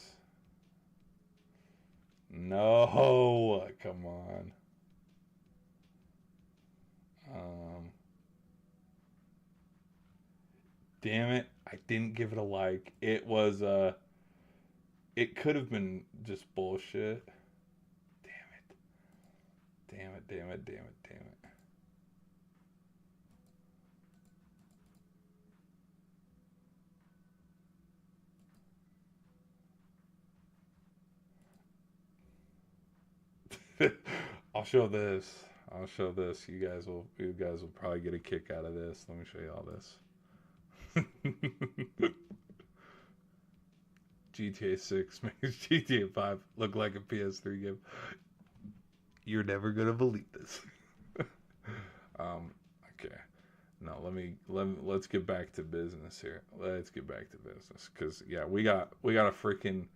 Speaker 1: No, come on. Um, damn it. I didn't give it a like. It was, it could have been just bullshit. Damn it. Damn it, damn it, damn it, damn it. I'll show this. I'll show this. You guys will probably get a kick out of this. Let me show you all this. GTA 6 makes GTA 5 look like a PS3 game. You're never gonna believe this. Okay. No, let's get back to business here. Let's get back to business because yeah, we got a freaking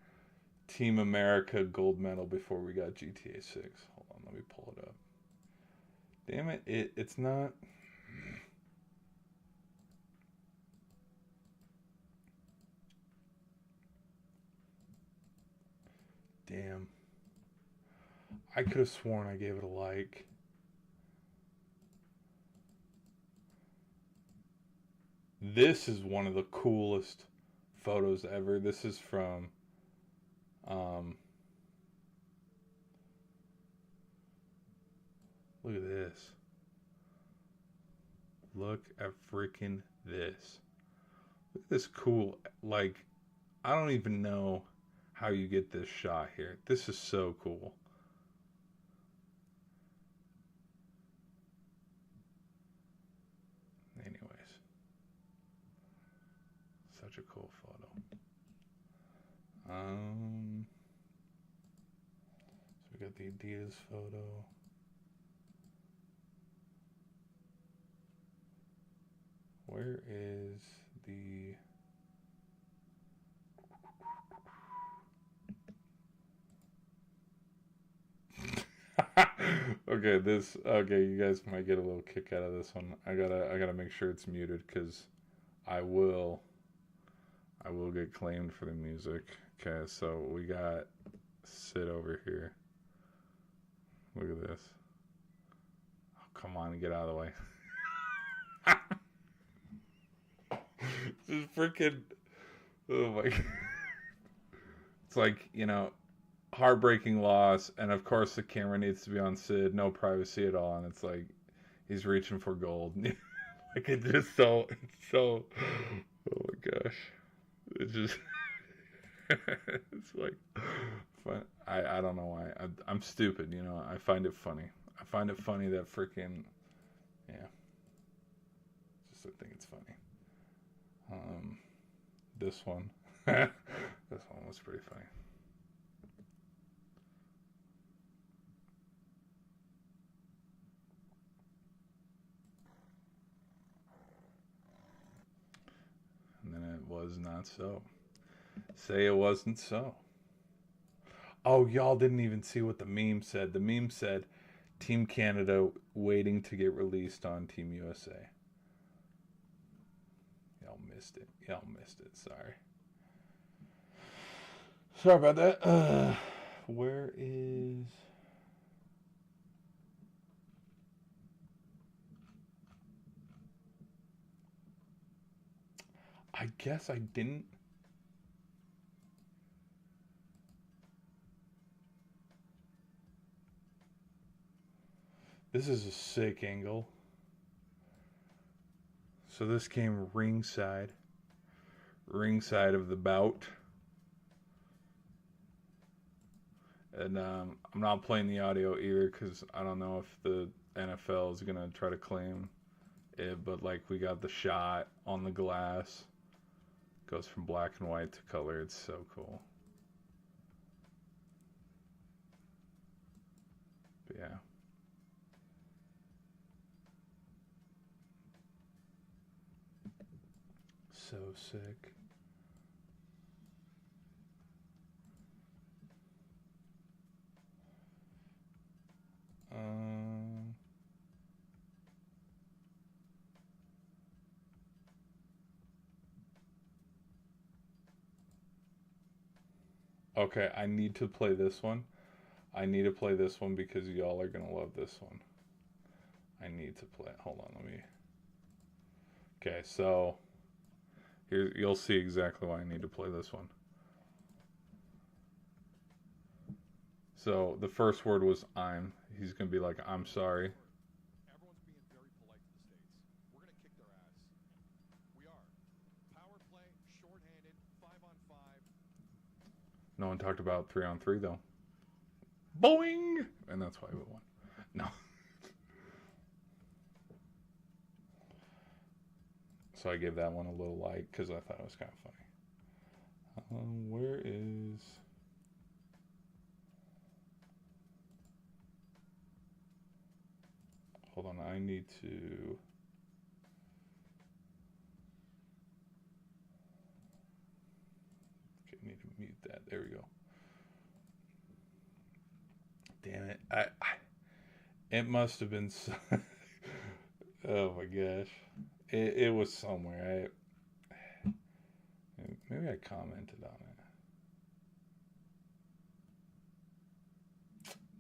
Speaker 1: Team America gold medal before we got GTA 6. Hold on, let me pull it up. Damn it, it's not. Damn. I could have sworn I gave it a like. This is one of the coolest photos ever. This is from look at this. Look at freaking this. Look at this cool, like, I don't even know how you get this shot here. This is so cool. Anyways, such a cool photo. So we got the Adidas photo. Where is the... okay, you guys might get a little kick out of this one. I gotta make sure it's muted because I will get claimed for the music. Okay, so we got Sid over here. Look at this. Oh, come on, get out of the way. Just freaking, oh my god. It's like, heartbreaking loss, and of course the camera needs to be on Sid, no privacy at all, and it's like he's reaching for gold. Like it's so oh my gosh. It's just it's like fun. I don't know why. I'm stupid, I find it funny. I find it funny that freaking yeah. Just I think it's funny. This one. This one was pretty funny. And then it was not so. Say it wasn't so. Oh, y'all didn't even see what the meme said. The meme said Team Canada waiting to get released on Team USA. Y'all missed it. Sorry. Sorry about that. Where is... I guess I didn't... This is a sick angle. So this came ringside of the bout. And I'm not playing the audio either because I don't know if the NFL is going to try to claim it. But like we got the shot on the glass. Goes from black and white to color. It's so cool. But yeah. So sick. Okay, I need to play this one. I need to play this one because y'all are gonna love this one. I need to play. Hold on, let me. Okay, so here you'll see exactly why I need to play this one. So the first word was I'm. He's gonna be like, I'm sorry.
Speaker 2: Everyone's being very polite to the States. We're going to kick their ass. We are. Power play, shorthanded, 5-on-5.
Speaker 1: No one talked about 3-on-3 though. Boing! And that's why we won. No. So I gave that one a little like because I thought it was kind of funny. Where is. Hold on, I need to. Okay, need to mute that. There we go. Damn it! It must have been. Oh my gosh, it was somewhere. Maybe I commented on it.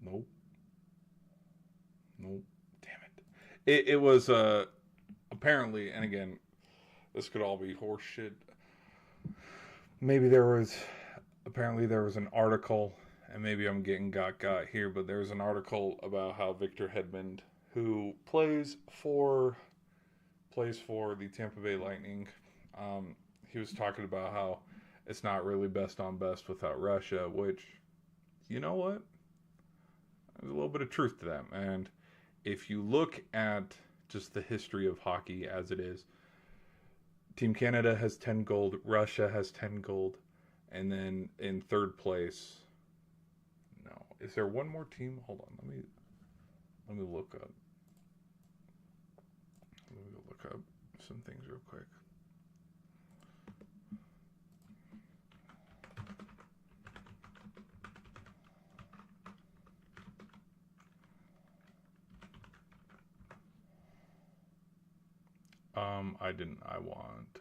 Speaker 1: Nope. Nope. Damn it. It was apparently, and again, this could all be horseshit. Maybe there was an article, and maybe I'm getting got here, but there's an article about how Victor Hedman, who plays for the Tampa Bay Lightning, he was talking about how it's not really best on best without Russia, which, you know what? There's a little bit of truth to that. And if you look at just the history of hockey as it is, Team Canada has 10 gold, Russia has 10 gold, and then in third place, no. Is there one more team? Hold on, let me look up. Let me go look up some things real quick. I didn't. I want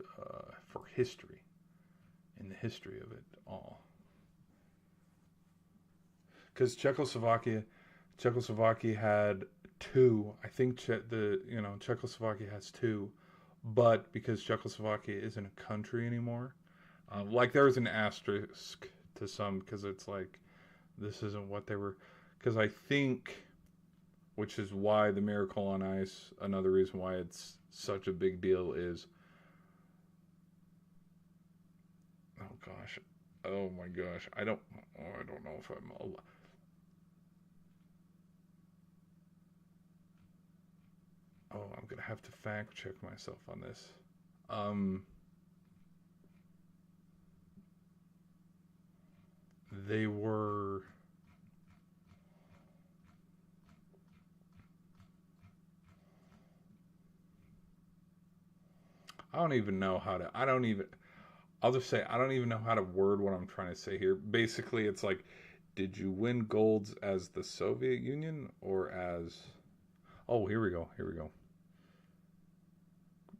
Speaker 1: for history, in the history of it all, because Czechoslovakia had two. I think Czechoslovakia has two, but because Czechoslovakia isn't a country anymore, like there's an asterisk to some because it's like this isn't what they were. Because I think, which is why the Miracle on Ice, another reason why it's such a big deal is, oh gosh, oh my gosh, I don't know if I'm, I'm gonna have to fact check myself on this. Um, they were. I don't even know how to. I don't even. I'll just say I don't even know how to word what I'm trying to say here. Basically, it's like, did you win golds as the Soviet Union or as? Oh, here we go. Here we go.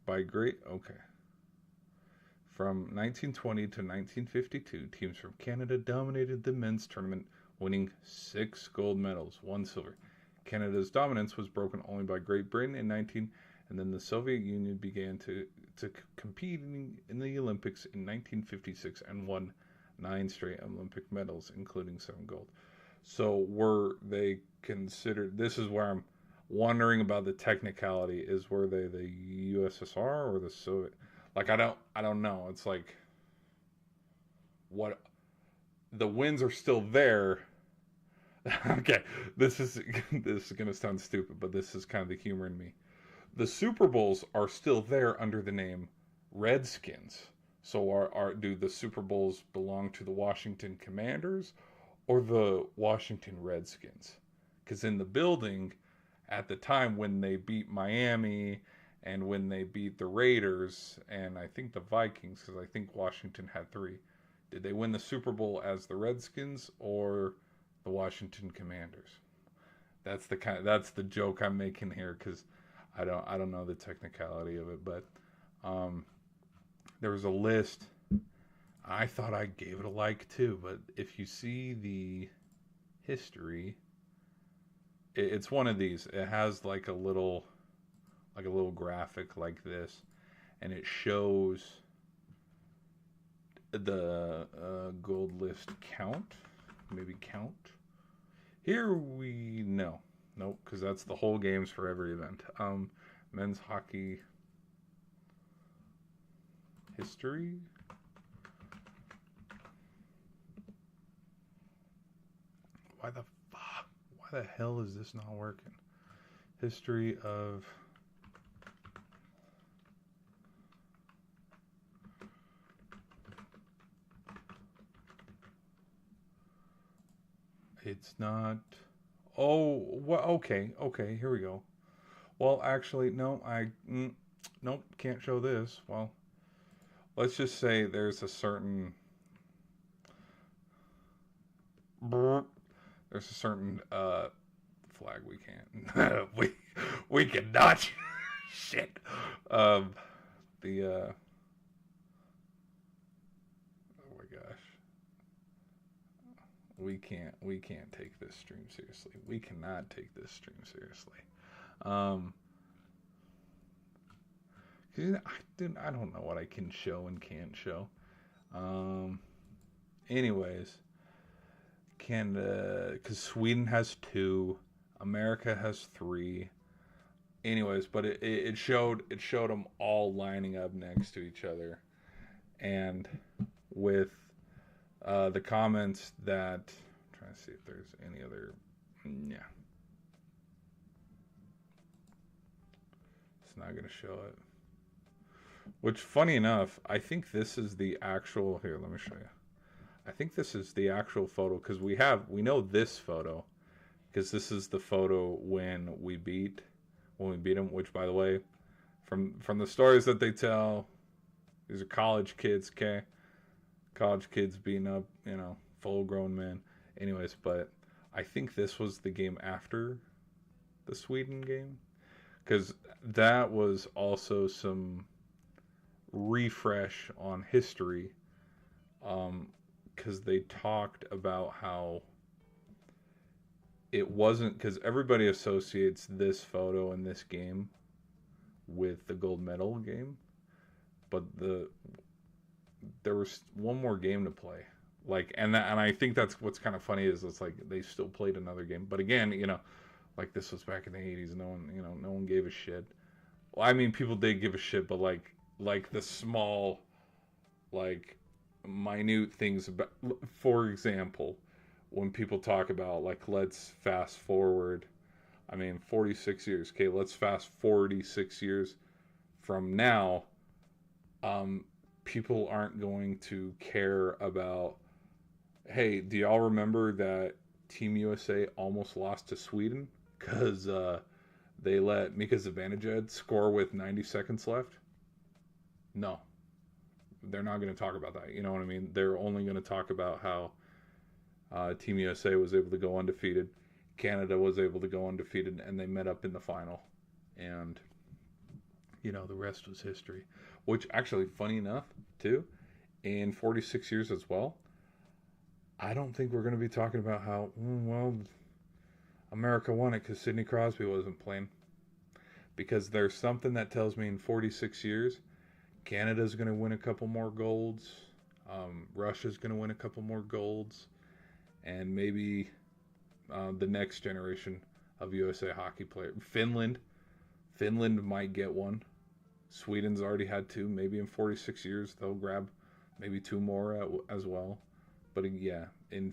Speaker 1: By great. Okay. From 1920 to 1952, teams from Canada dominated the men's tournament, winning 6 gold medals, 1 silver. Canada's dominance was broken only by Great Britain in 19, and then the Soviet Union began to compete in the Olympics in 1956 and won 9 straight Olympic medals, including 7 gold. So were they considered? This is where I'm wondering about the technicality. Is were they the USSR or the Soviet? Like I don't know. It's like what the wins are still there. Okay, this is gonna sound stupid, but this is kind of the humor in me. The Super Bowls are still there under the name Redskins. So do the Super Bowls belong to the Washington Commanders or the Washington Redskins? Because in the building at the time when they beat Miami and when they beat the Raiders and I think the Vikings, because I think Washington had 3, did they win the Super Bowl as the Redskins or the Washington Commanders? That's the joke I'm making here because I don't know the technicality of it, but there was a list. I thought I gave it a like too, but if you see the history, it's one of these. It has like a little graphic like this, and it shows the gold list count, maybe count. Here we no, nope, because that's the whole games for every event. Men's hockey history. Why the fuck? Why the hell is this not working? History of it's not. Oh, well, okay, okay. Here we go. Well, actually, no. Nope. Can't show this. Well, let's just say there's a certain. There's a certain flag we can't. We cannot. Shit. The oh my gosh. We can't take this stream seriously. We cannot take this stream seriously. Um, 'Cause I don't know what I can show and can't show. Um, anyways, Canada, because Sweden has two, America has three. Anyways, but it showed them all lining up next to each other, and with the comments that I'm trying to see if there's any other. Yeah, it's not gonna show it. Which, funny enough, I think this is the actual. Here, let me show you. I think this is the actual photo because we know this photo because this is the photo when we beat them. Which, by the way, from the stories that they tell, these are college kids. Okay, college kids beating up full grown men. Anyways, but I think this was the game after the Sweden game because that was also some refresh on history because they talked about how it wasn't because everybody associates this photo and this game with the gold medal game, but there was one more game to play, like, and I think that's what's kind of funny is it's like they still played another game, but again, like this was back in the 80s, no one gave a shit. Well, I mean, people did give a shit, but like the small, like, minute things about, for example, when people talk about like let's fast forward, I mean 46 years. Okay, let's fast 46 years from now. People aren't going to care about, hey, do y'all remember that Team USA almost lost to Sweden because they let Mika Zibanejad score with 90 seconds left? No, they're not going to talk about that. You know what I mean? They're only going to talk about how Team USA was able to go undefeated, Canada was able to go undefeated, and they met up in the final. And, the rest was history. Which, actually, funny enough, too, in 46 years as well, I don't think we're going to be talking about how, well, America won it because Sidney Crosby wasn't playing. Because there's something that tells me in 46 years, Canada's going to win a couple more golds. Russia's going to win a couple more golds. And maybe the next generation of USA hockey players. Finland might get one. Sweden's already had two. Maybe in 46 years, they'll grab maybe two more as well. But yeah, in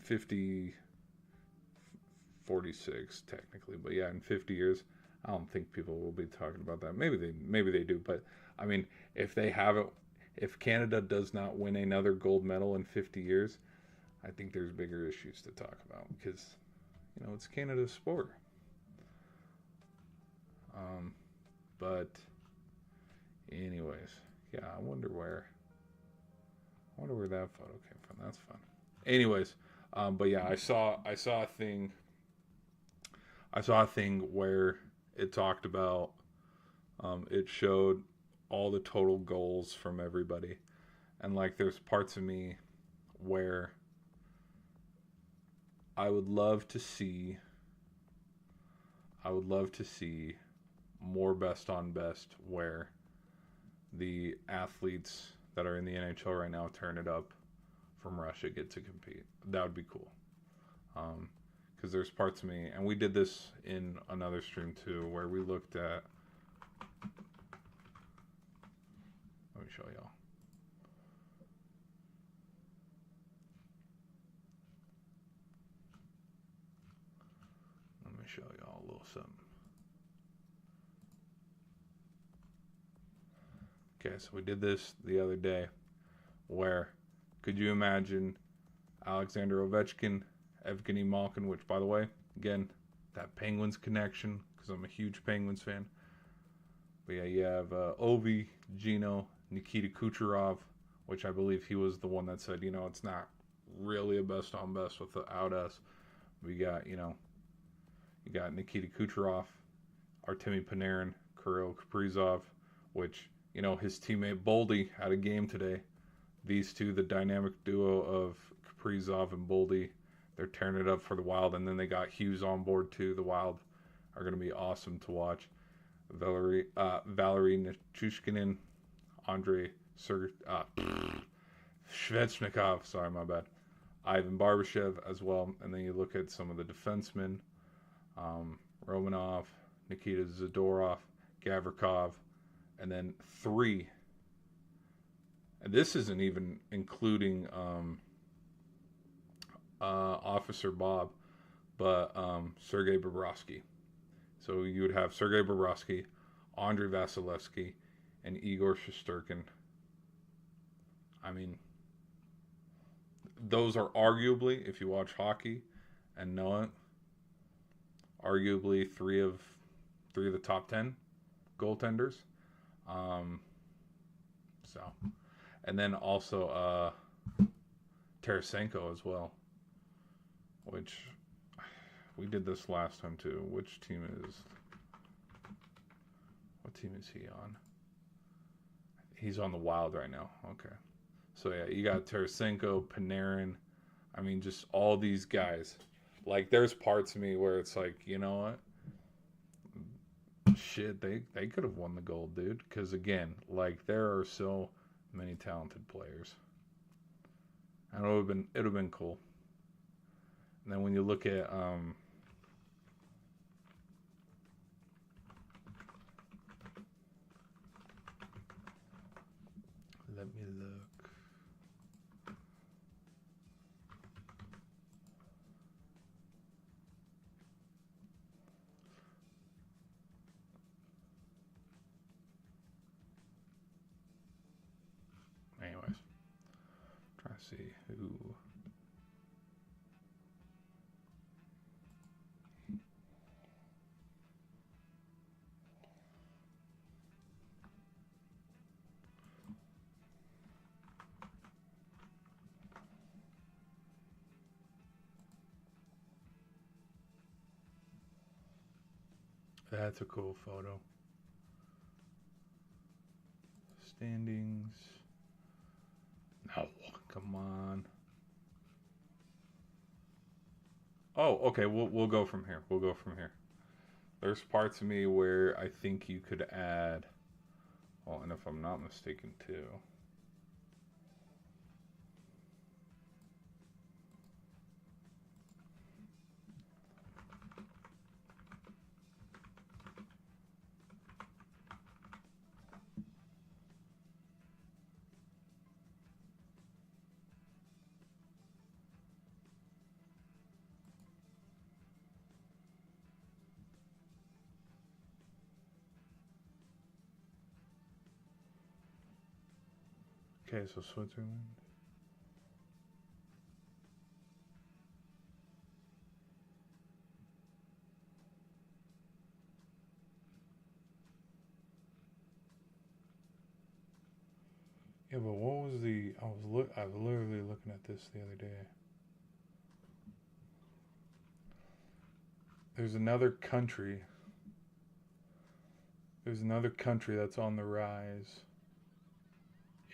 Speaker 1: 46 technically. But yeah, in 50 years, I don't think people will be talking about that. Maybe they do. But I mean, if Canada does not win another gold medal in 50 years, I think there's bigger issues to talk about because, it's Canada's sport. But anyways, yeah, I wonder where that photo came from. That's fun. Anyways, but yeah, I saw a thing where it talked about, it showed all the total goals from everybody, and like there's parts of me where I would love to see more best on best where the athletes that are in the NHL right now turn it up from Russia get to compete. That would be cool. Because there's parts of me, and we did this in another stream too, where we looked at. Let me show y'all. Let me show y'all a little something. Okay, so we did this the other day, where could you imagine Alexander Ovechkin, Evgeny Malkin, which, by the way, again, that Penguins connection, because I'm a huge Penguins fan. But yeah, you have Ovi, Gino, Nikita Kucherov, which I believe he was the one that said, it's not really a best on best without us. We got, you got Nikita Kucherov, Artemi Panarin, Kirill Kaprizov, which, his teammate Boldy had a game today. These two, the dynamic duo of Kaprizov and Boldy, they're tearing it up for the Wild, and then they got Hughes on board too. The Wild are going to be awesome to watch. Valerie Nichushkinin, Andrei Svechnikov, sorry, my bad. Ivan Barbashev as well. And then you look at some of the defensemen, Romanov, Nikita Zadorov, Gavrikov, and then 3. And this isn't even including Officer Bob, but Sergei Bobrovsky. So you would have Sergei Bobrovsky, Andrei Vasilevsky, and Igor Shesterkin. I mean, those are arguably, if you watch hockey and know it, arguably three of the top 10 goaltenders. And then also Tarasenko as well, which we did this last time too. What team is he on? He's on the Wild right now. Okay. So yeah, you got Tarasenko, Panarin. I mean, just all these guys. Like, there's parts of me where it's like, you know what? Shit, they could have won the gold, dude. Because again, like, there are so many talented players. And it would have been cool. And then when you look at let me look. Anyways, try to see who. That's a cool photo. Standings. No, come on. Oh, okay. We'll go from here. We'll go from here. There's parts of me where I think you could add. Well, and if I'm not mistaken, too. Okay, so Switzerland. Yeah, but what was the? I was literally looking at this the other day. There's another country. There's another country that's on the rise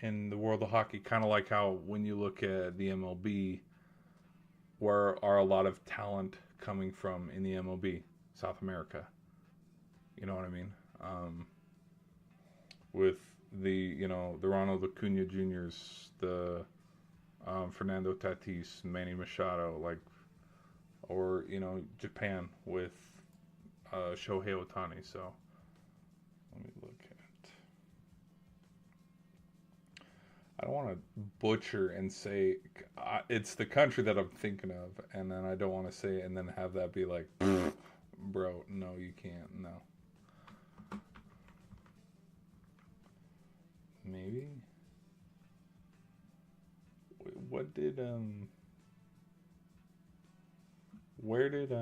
Speaker 1: in the world of hockey, kind of like how when you look at the MLB, where are a lot of talent coming from in the MLB, South America. You know what I mean? With the Ronald Acuna Juniors, the Fernando Tatis, Manny Machado, like, or Japan with Shohei Ohtani. So let me look at. I don't want to butcher and say it's the country that I'm thinking of, and then I don't want to say it and then have that be like, bro, no, you can't, no. Maybe. What did Where did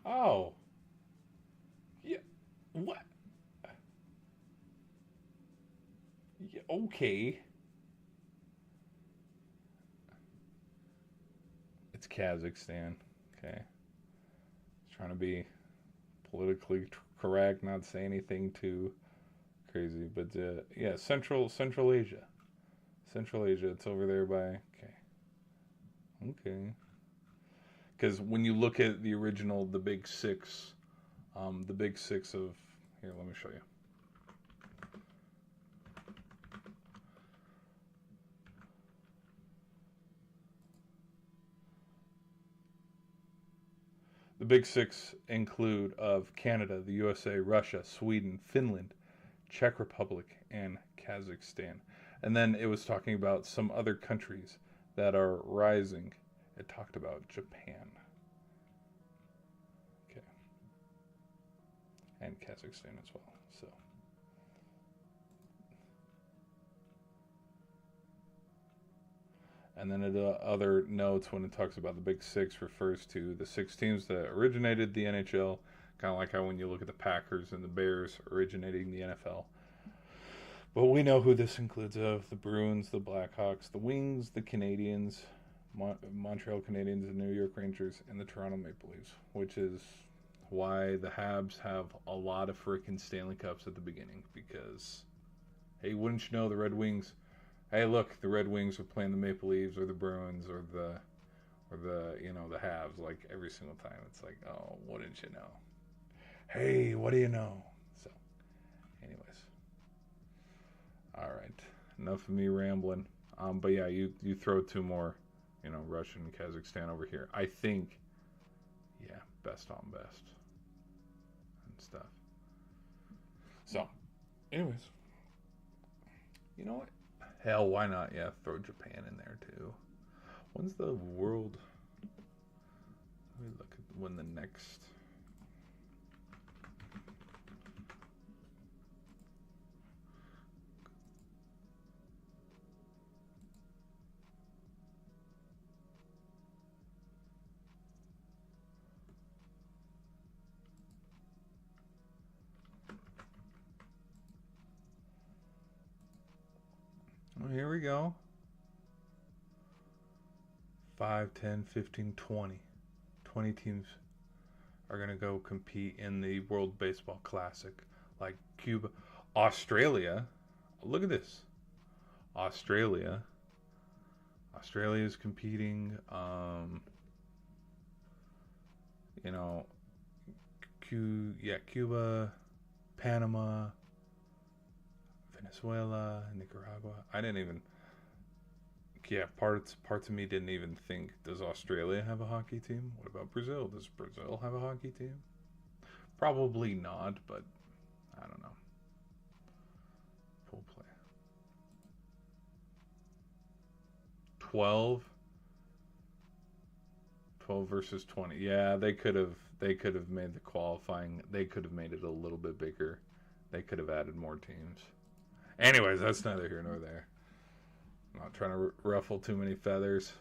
Speaker 1: Oh, yeah. What? Yeah, okay. It's Kazakhstan. Okay. Trying to be politically correct, not say anything too crazy, but yeah, Central Asia. Central Asia. It's over there by. Okay. Because when you look at the original, the big six of here, let me show you. The big six include of Canada, the USA, Russia, Sweden, Finland, Czech Republic, and Kazakhstan. And then it was talking about some other countries that are rising. It talked about Japan. Okay. And Kazakhstan as well. So and then the other notes when it talks about the Big Six refers to the six teams that originated the NHL, kind of like how when you look at the Packers and the Bears originating the NFL. But we know who this includes of the Bruins, the Blackhawks, the Wings, the Canadiens, Montreal Canadiens, the New York Rangers, and the Toronto Maple Leafs, which is why the Habs have a lot of freaking Stanley Cups at the beginning. Because, hey, wouldn't you know, the Red Wings, hey, look, the Red Wings are playing the Maple Leafs or the Bruins or the the Habs, like, every single time. It's like, oh, wouldn't you know? Hey, what do you know? So, anyways. All right. Enough of me rambling. But yeah, you throw two more, Russia and Kazakhstan over here. I think, yeah, best on best and stuff. So, anyways. You know what? Hell, why not? Yeah, throw Japan in there too. When's the world? Let me look at when the next. Well, here we go. 5, 10, 15, 20. 20 teams are going to go compete in the World Baseball Classic. Like Cuba. Australia. Look at this. Australia is competing. Cuba, Panama, Venezuela, Nicaragua. I didn't even. Yeah, parts of me didn't even think. Does Australia have a hockey team? What about Brazil? Does Brazil have a hockey team? Probably not, but I don't know. Pool play. 12 versus 20. Yeah, they could have made the qualifying. They could have made it a little bit bigger. They could have added more teams. Anyways, that's neither here nor there. I'm not trying to ruffle too many feathers.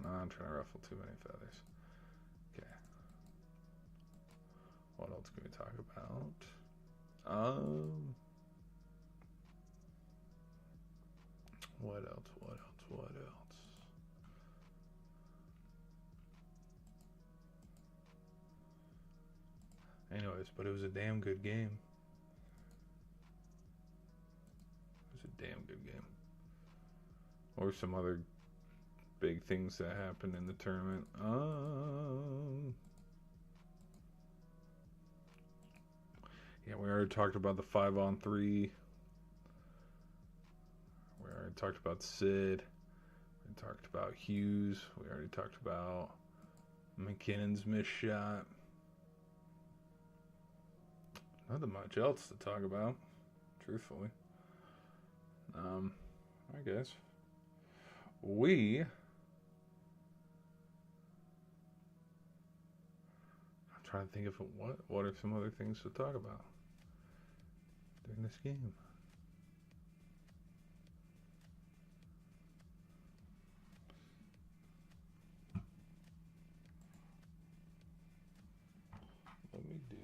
Speaker 1: No, I'm trying to ruffle too many feathers. Okay. What else can we talk about? What else? What else? What else? Anyways, but it was a damn good game. It was a damn good game. Or some other big things that happened in the tournament. Yeah, we already talked about the 5-on-3. We already talked about Sid. We talked about Hughes. We already talked about McKinnon's missed shot. Nothing much else to talk about, truthfully. I guess I'm trying to think of what are some other things to talk about during this game. Let me do.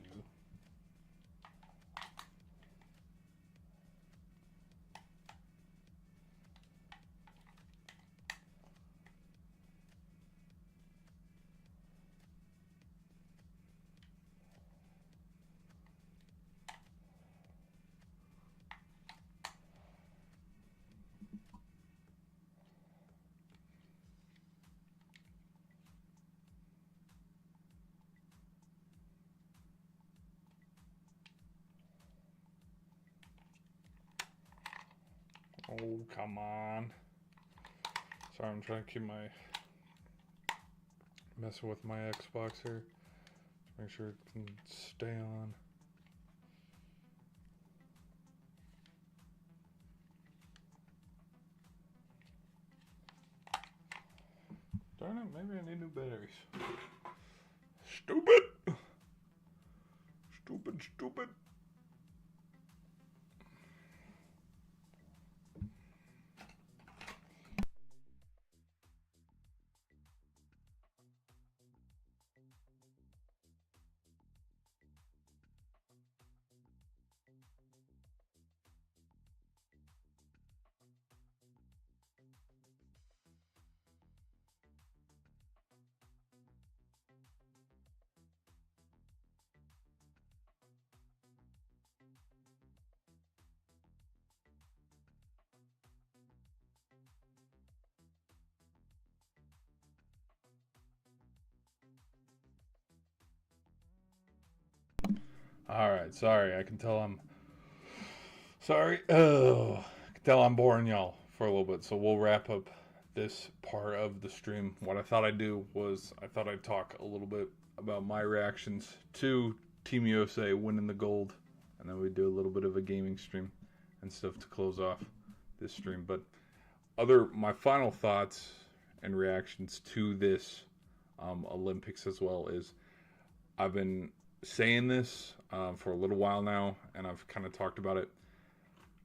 Speaker 1: Oh, come on. Sorry, I'm trying to keep messing with my Xbox here. Make sure it can stay on. Darn it, maybe I need new batteries. Stupid! Stupid. Alright, sorry. I can tell I'm. Sorry. Oh. I can tell I'm boring y'all for a little bit, so we'll wrap up this part of the stream. What I thought I'd do was I thought I'd talk a little bit about my reactions to Team USA winning the gold, and then we'd do a little bit of a gaming stream and stuff to close off this stream. But my final thoughts and reactions to this Olympics as well is I've been saying this for a little while now, and I've kind of talked about it.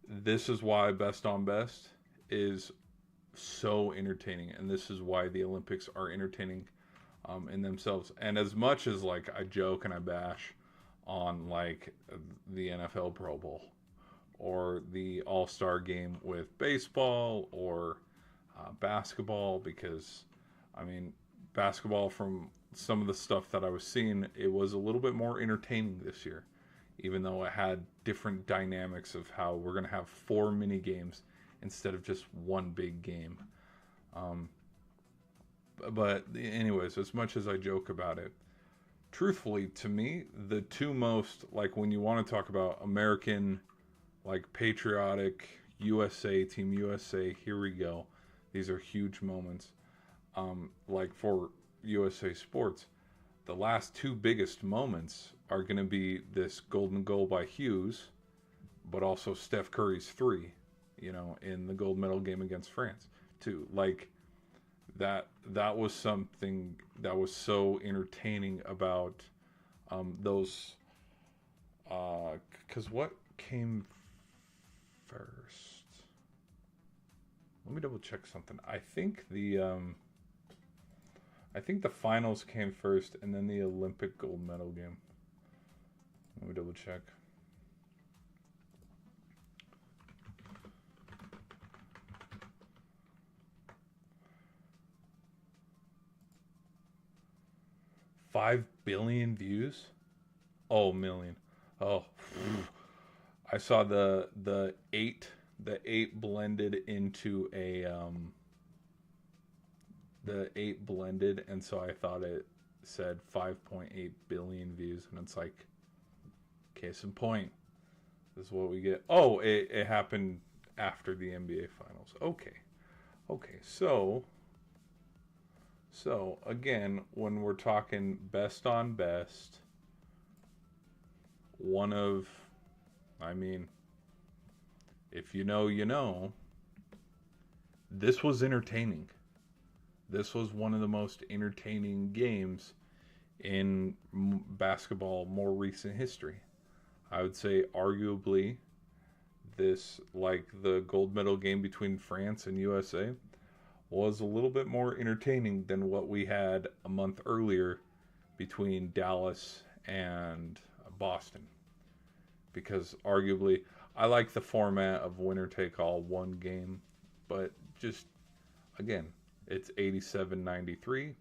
Speaker 1: This is why Best on Best is so entertaining, and this is why the Olympics are entertaining in themselves. And as much as like I joke and I bash on like the NFL Pro Bowl or the All-Star game with baseball or basketball, because I mean basketball, from some of the stuff that I was seeing, it was a little bit more entertaining this year, even though it had different dynamics of how we're going to have 4 mini games instead of just one big game. But anyways, as much as I joke about it, truthfully, to me, the two most, like when you want to talk about American, like patriotic USA, Team USA, here we go. These are huge moments. Like for USA Sports, the last 2 biggest moments are going to be this golden goal by Hughes, but also Steph Curry's 3, in the gold medal game against France, too. Like that was something that was so entertaining about those. Because what came first? Let me double check something. I think the finals came first, and then the Olympic gold medal game. Let me double check. $5 billion views? Oh, million. Oh, I saw the eight blended into the 8 blended, and so I thought it said 5.8 billion views, and it's like, case in point, this is what we get. Oh, it happened after the NBA Finals. Okay, so again, when we're talking best on best, one of, I mean, if you know, you know, this was entertaining. This was one of the most entertaining games in basketball more recent history. I would say arguably this, like the gold medal game between France and USA, was a little bit more entertaining than what we had a month earlier between Dallas and Boston. Because arguably, I like the format of winner take all one game, but just again, it's 87-93.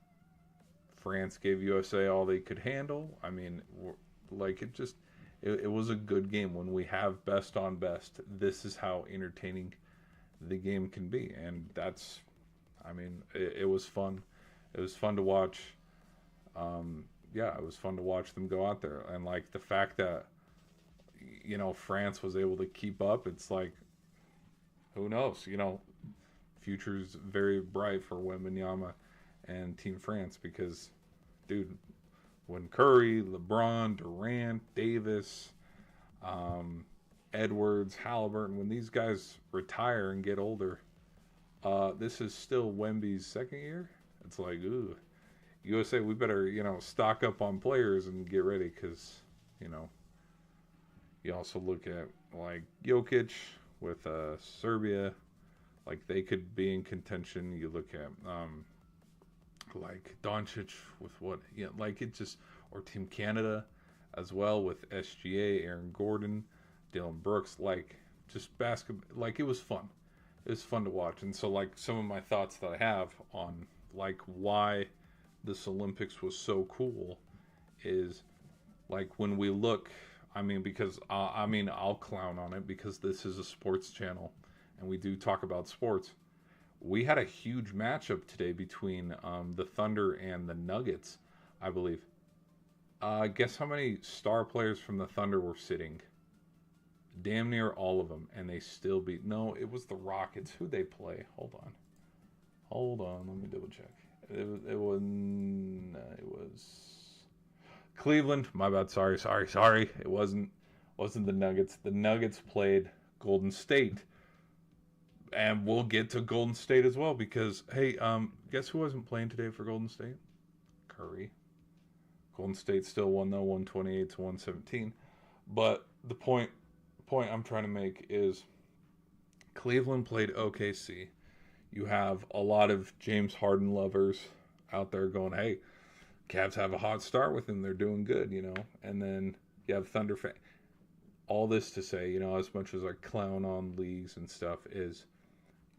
Speaker 1: France gave USA all they could handle. I mean, like it was a good game. When we have best on best, this is how entertaining the game can be, and that's, I mean, it was fun. It was fun to watch. Yeah, it was fun to watch them go out there, and like the fact that, you know, France was able to keep up. It's like, who knows? You know, future's very bright for Wembanyama and Team France because, dude, when Curry, LeBron, Durant, Davis, Edwards, Halliburton, when these guys retire and get older, this is still Wemby's second year. It's like, ooh, USA, we better, you know, stock up on players and get ready because, you know, you also look at like Jokic with Serbia, like they could be in contention. You look at like Doncic with what, yeah, like it just, or Team Canada as well with SGA, Aaron Gordon, Dylan Brooks, like just basketball. Like it was fun. It was fun to watch. And so like some of my thoughts that I have on like why this Olympics was so cool is like when we look, I mean, because I mean, I'll clown on it because this is a sports channel and we do talk about sports. We had a huge matchup today between the Thunder and the Nuggets, I believe. Guess how many star players from the Thunder were sitting? Damn near all of them, and they still beat. No, it was the Rockets. Who'd they play? Hold on. Let me double check. It was Cleveland. My bad. Sorry. It wasn't the Nuggets. The Nuggets played Golden State. And we'll get to Golden State as well because, hey, guess who wasn't playing today for Golden State? Curry. Golden State still won though, 128 to 117. But the point I'm trying to make is Cleveland played OKC. You have a lot of James Harden lovers out there going, hey, Cavs have a hot start with him. They're doing good, you know. And then you have Thunder fan. All this to say, you know, as much as I clown on leagues and stuff, is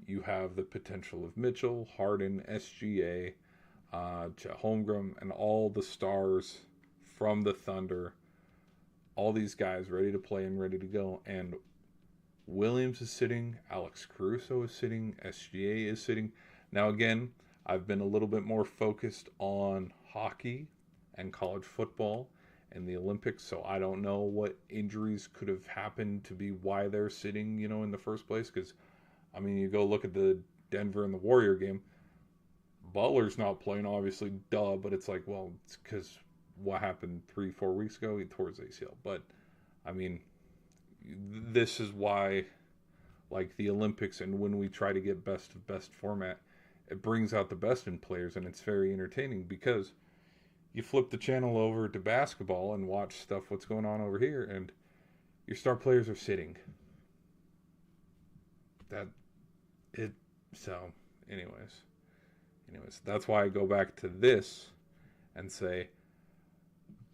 Speaker 1: you have the potential of Mitchell, Harden, SGA, Holmgren, and all the stars from the Thunder. All these guys ready to play and ready to go. And Williams is sitting, Alex Caruso is sitting, SGA is sitting. Now again, I've been a little bit more focused on hockey and college football and the Olympics, so I don't know what injuries could have happened to be why they're sitting, you know, in the first place. Because, I mean, you go look at the Denver and the Warrior game, Butler's not playing, obviously, duh, but it's like, well, it's because what happened 3-4 weeks ago, he tore his ACL. But, I mean, this is why, like, the Olympics and when we try to get best of best format, it brings out the best in players, and it's very entertaining because you flip the channel over to basketball and watch stuff what's going on over here, and your star players are sitting. So anyways, that's why I go back to this and say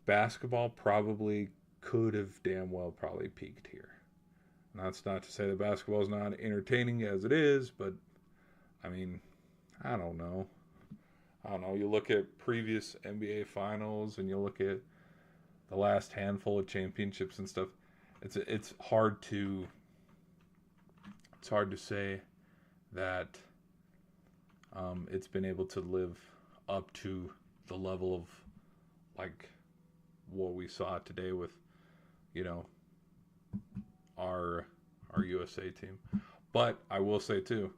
Speaker 1: basketball probably could have damn well probably peaked here. And that's not to say that basketball is not entertaining as it is, but I mean, I don't know. I don't know. You look at previous NBA finals and you look at the last handful of championships and stuff. It's hard to say that it's been able to live up to the level of like what we saw today with, you know, our USA team. But I will say too,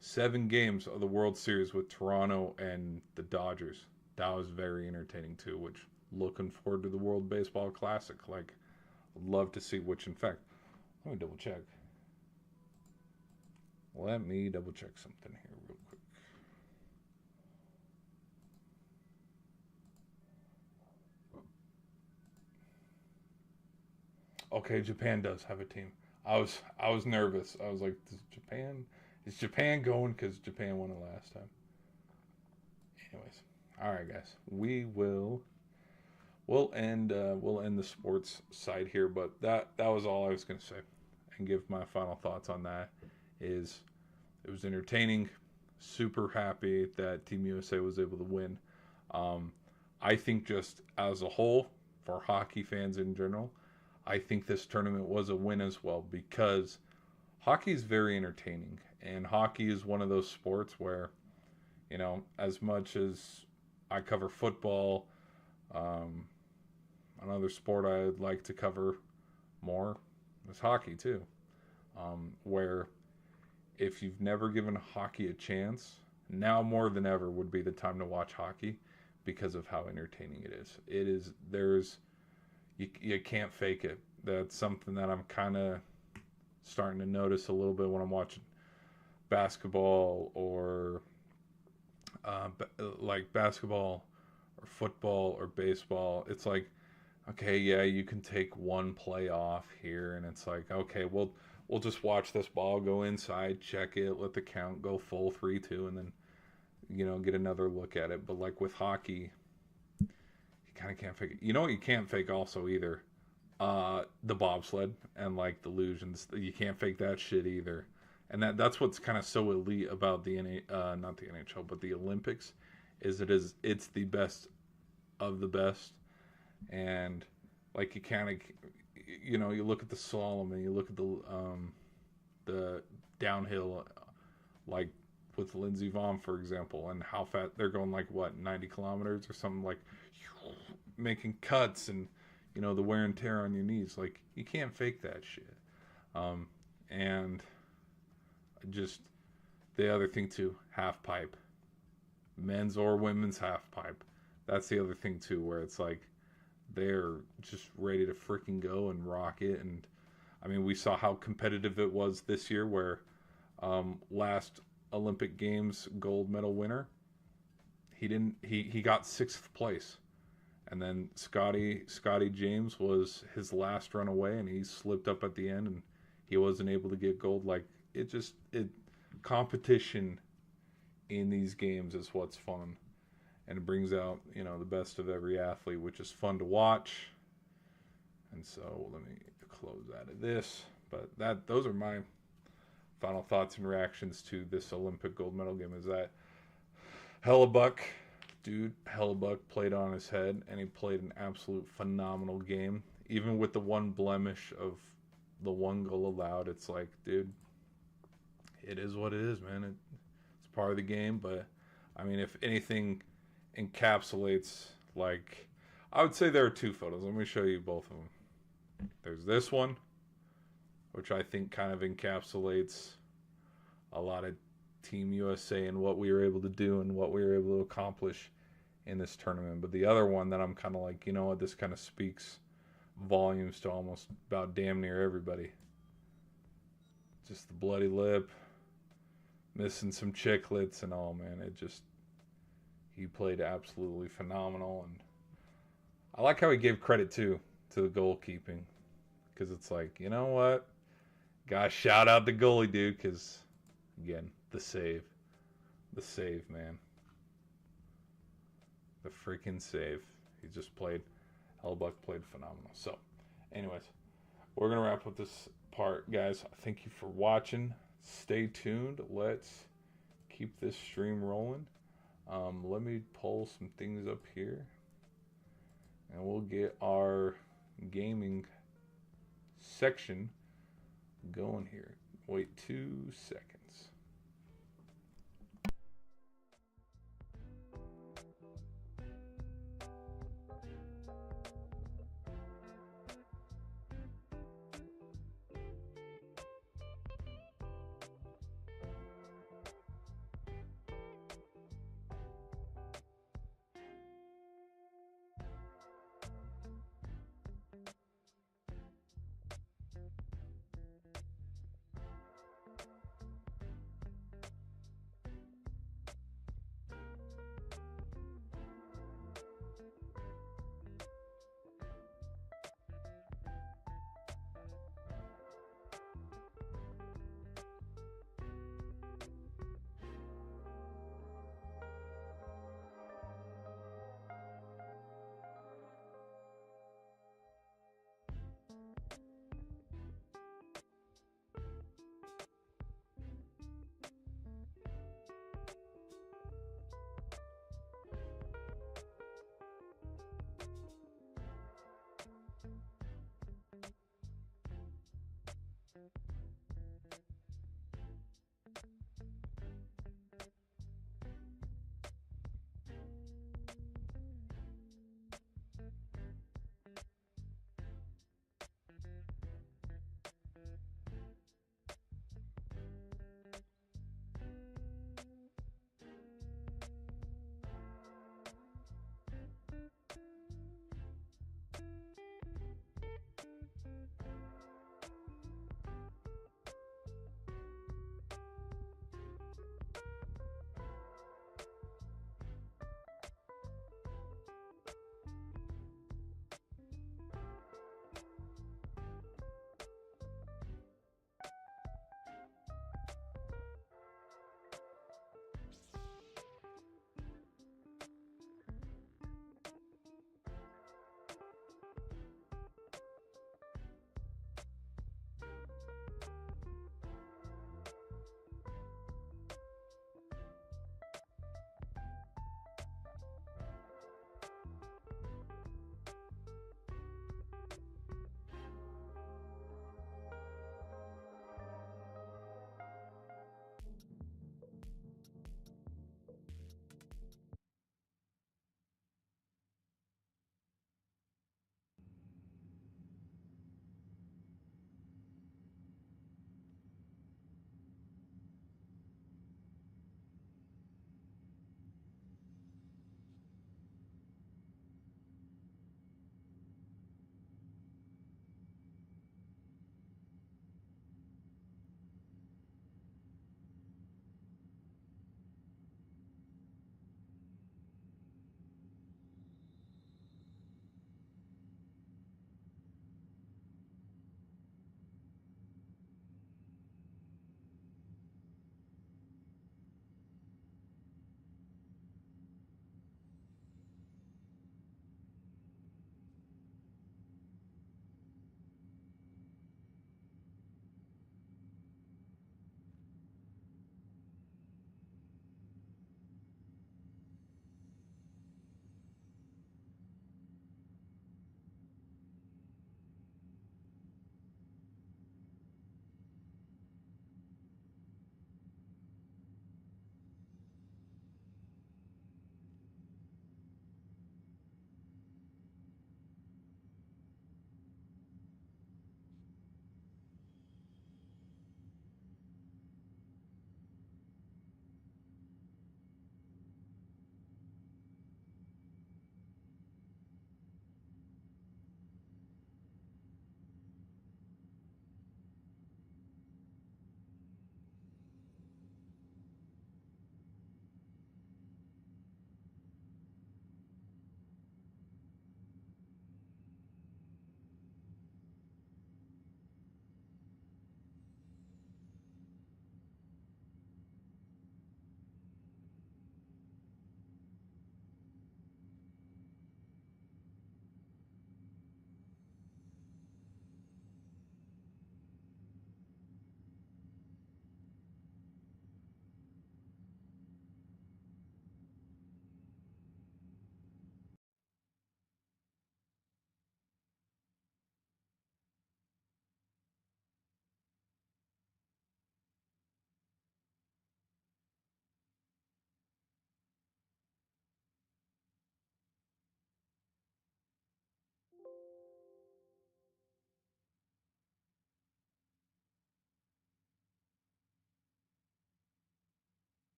Speaker 1: 7 games of the World Series with Toronto and the Dodgers. That was very entertaining too, which looking forward to the World Baseball Classic. Like, I'd love to see which, in fact, let me double check. Let me double check something here real quick. Okay, Japan does have a team. I was nervous. I was like, is Japan going? Because Japan won it last time. Anyways, all right, guys, we'll end the sports side here, but that was all I was gonna say, and give my final thoughts on that. Is it was entertaining. Super happy that Team USA was able to win. I think just as a whole, for hockey fans in general, I think this tournament was a win as well, because hockey is very entertaining, and hockey is one of those sports where, you know, as much as I cover football, another sport I'd like to cover more is hockey too, where if you've never given hockey a chance, now more than ever would be the time to watch hockey, because of how entertaining it is. You can't fake it. That's something that I'm kind of starting to notice a little bit when I'm watching basketball or like basketball or football or baseball. It's like, okay, yeah, you can take one play off here, and it's like, okay, we'll just watch this ball go inside, check it, let the count go full 3-2, and then, you know, get another look at it. But like with hockey, you kind of can't fake it. You know what you can't fake also either? The bobsled and like the luge, and you can't fake that shit either. And that's what's kind of so elite about the not the NHL, but the Olympics, is it's the best of the best. And like you kind of, you know, you look at the slalom and you look at the downhill, like with Lindsey Vonn, for example, and how fast they're going, like what, 90 kilometers or something, like making cuts, and you know, the wear and tear on your knees. Like, you can't fake that shit. And just the other thing too, half pipe, men's or women's half pipe. That's the other thing too, where it's like they're just ready to freaking go and rock it. And I mean, we saw how competitive it was this year, where last Olympic Games gold medal winner, he got 6th place. And then Scotty James was his last run away, and he slipped up at the end, and he wasn't able to get gold. Like, competition in these games is what's fun, and it brings out, you know, the best of every athlete, which is fun to watch. And so let me close out of this. But those are my final thoughts and reactions to this Olympic gold medal game. Is that Hellebuck played on his head, and he played an absolute phenomenal game. Even with the one blemish of the one goal allowed, it's like, dude, it is what it is, man. It's part of the game. But I mean, if anything encapsulates, like, I would say there are 2 photos. Let me show you both of them. There's this one, which I think kind of encapsulates a lot of Team USA and what we were able to do and what we were able to accomplish in this tournament. But the other one that I'm kind of like, you know what, this kind of speaks volumes to almost about damn near everybody. Just the bloody lip, missing some chiclets and all, man. He played absolutely phenomenal. And I like how he gave credit too to the goalkeeping, because it's like, you know what, gotta shout out the goalie, dude, because again, the save, man. The freaking save. Hellebuck played phenomenal. So, Anyways, we're going to wrap up this part, guys. Thank you for watching. Stay tuned. Let's keep this stream rolling. Let me pull some things up here, and we'll get our gaming section going here. Wait 2 seconds.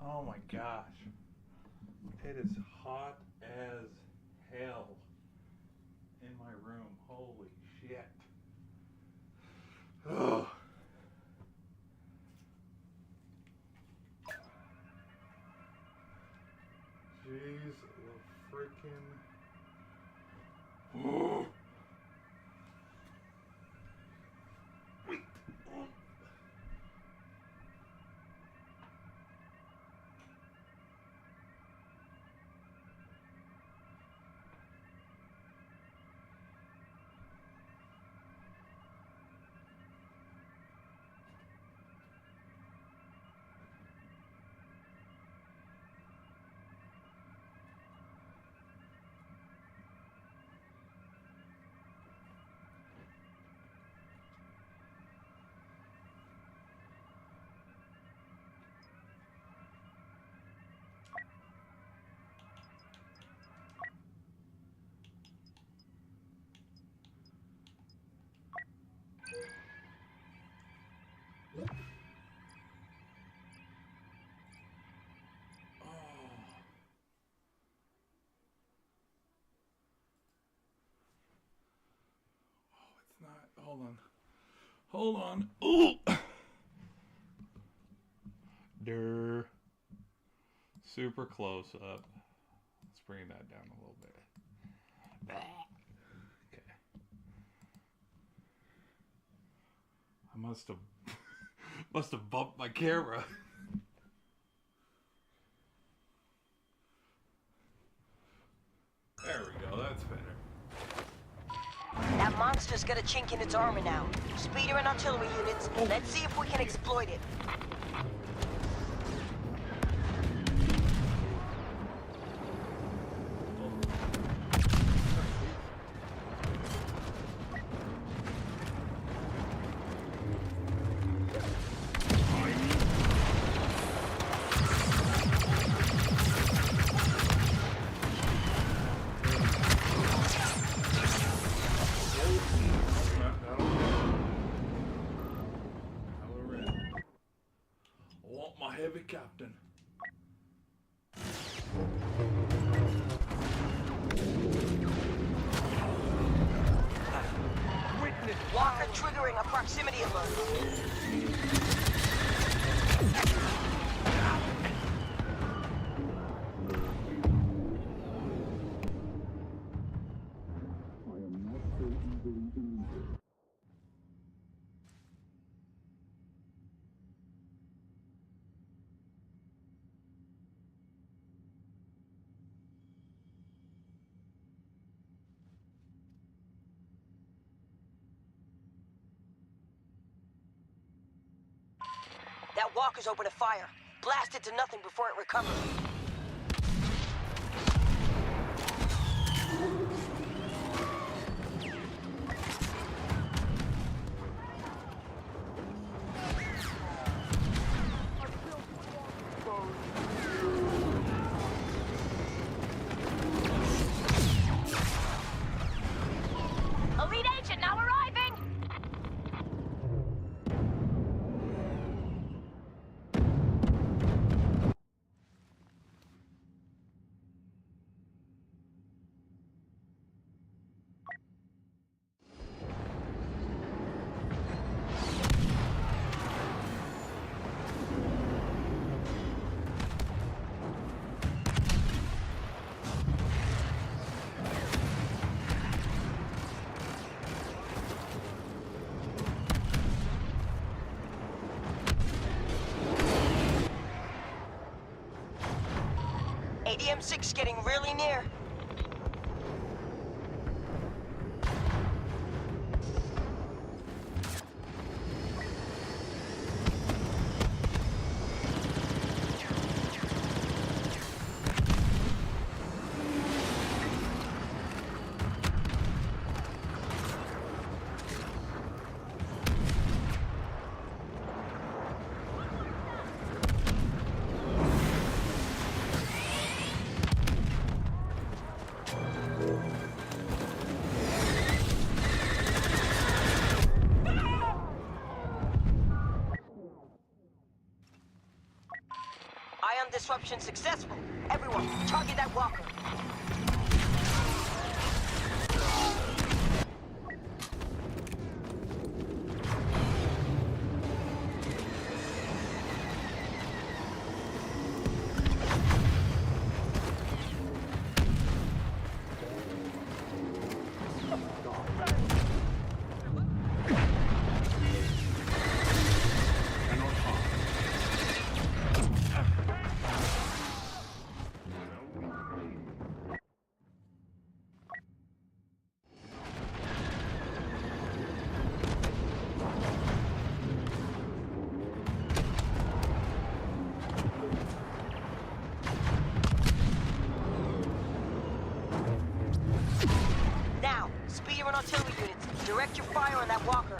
Speaker 1: Oh my gosh. It is hot as hell in my room. Holy shit. Ugh. Jeez, the freaking. Wait. Not. Hold on. Hold on. Ooh. Durr. Super close up. Let's bring that down a little bit. Okay. I must have bumped my camera. There we go. That's better.
Speaker 3: That monster's got a chink in its armor now. Speeder and artillery units. Let's see if we can exploit it.
Speaker 1: Heavy captain.
Speaker 3: Witness. Walker triggering a proximity alert. That walker's opened a fire. Blast it to nothing before it recovers. Elite agent now arriving! ADM-6 getting really near. disruption successful. Everyone, target that walker. Now, speeder and artillery units, direct your fire on that walker.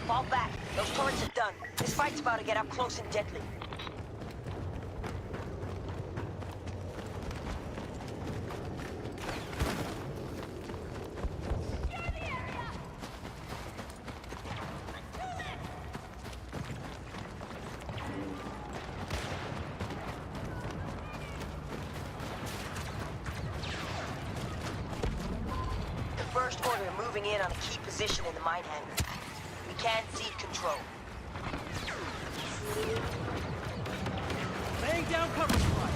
Speaker 3: Fall back. Those turrets are done. This fight's about to get up close and deadly. The First Order are moving in on a key position in the mine hangar. We can't cede control.
Speaker 4: Laying down cover fire.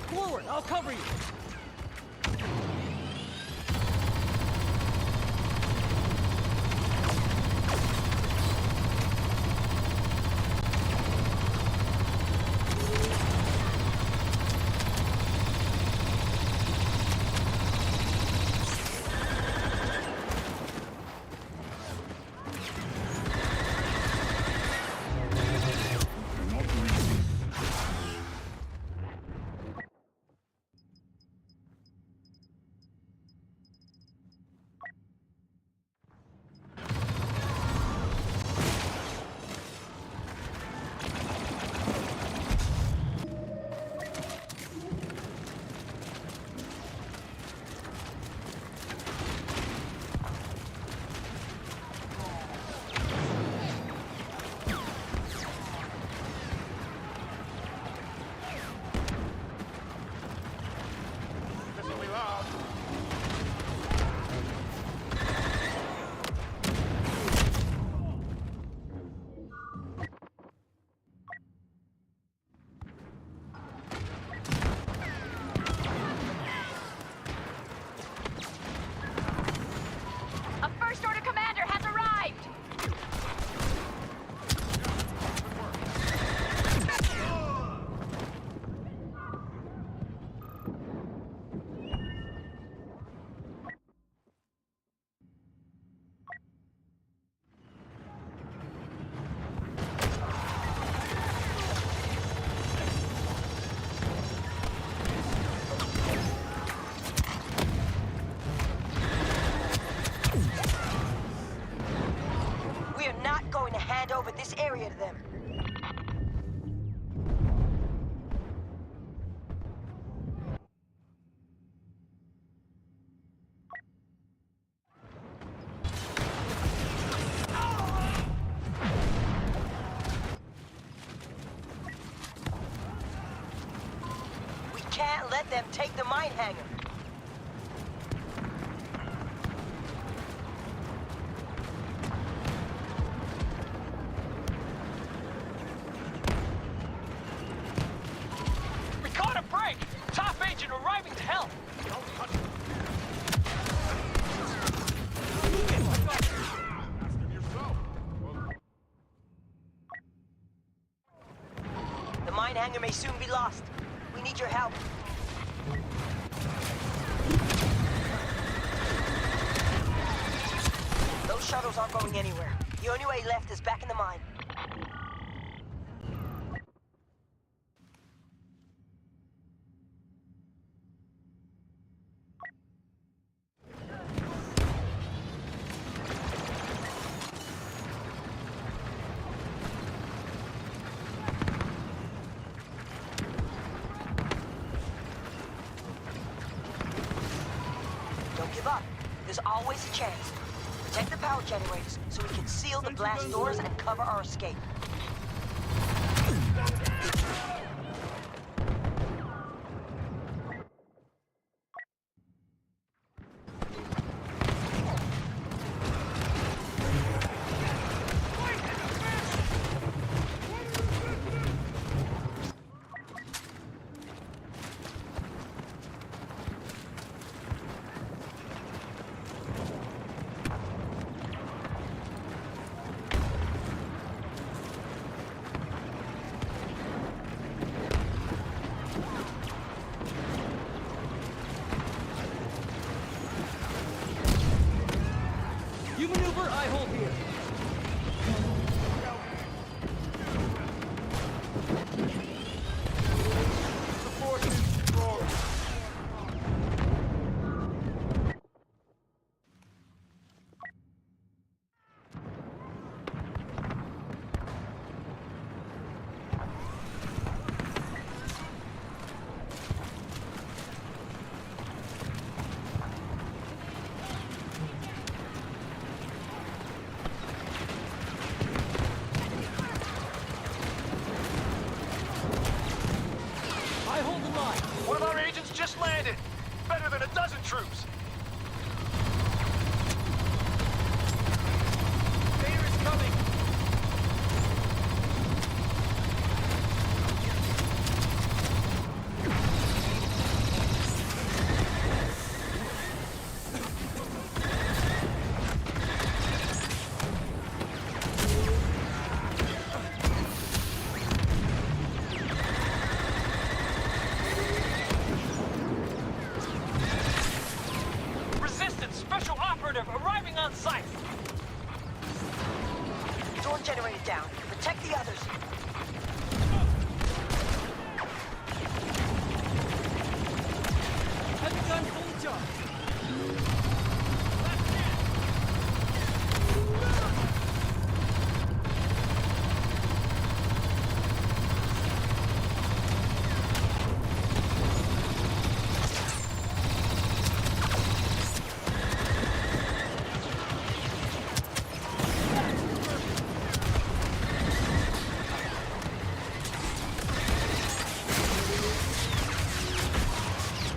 Speaker 4: Forward, I'll cover you.
Speaker 5: A First Order commander has arrived!
Speaker 3: We are not going to hand over this area to them. We can't let them take the mine hangar.
Speaker 4: We caught a break! Top agent arriving to help!
Speaker 2: Ask him yourself. Well,
Speaker 3: The mine hangar may soon be lost. We need your help. Those shuttles aren't going anywhere. The only way left is back in the mine. Don't give up. There's always a chance. Protect the power generators so we can seal the blast doors and cover our escape.
Speaker 4: You maneuver, I hold here.
Speaker 2: The force is strong.
Speaker 4: I hold the line.
Speaker 2: One of our agents just landed. Better than a dozen troops.
Speaker 4: Vader is coming. Resistance special operative arriving on site.
Speaker 3: Door generator down. Protect the others.
Speaker 4: Heavy gun fully charged.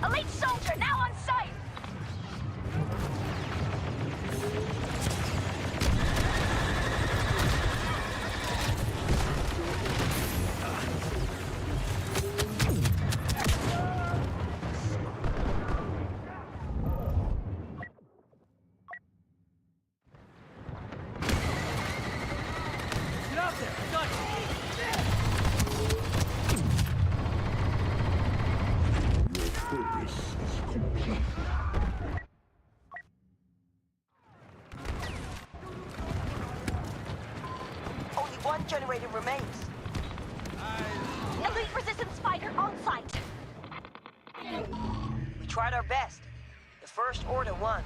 Speaker 5: Elite soldier now on site!
Speaker 4: Get out there. Got
Speaker 3: Only one generator remains.
Speaker 5: Elite resistance fighter on site.
Speaker 3: We tried our best. The First Order won,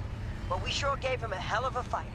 Speaker 3: but we sure gave him a hell of a fight.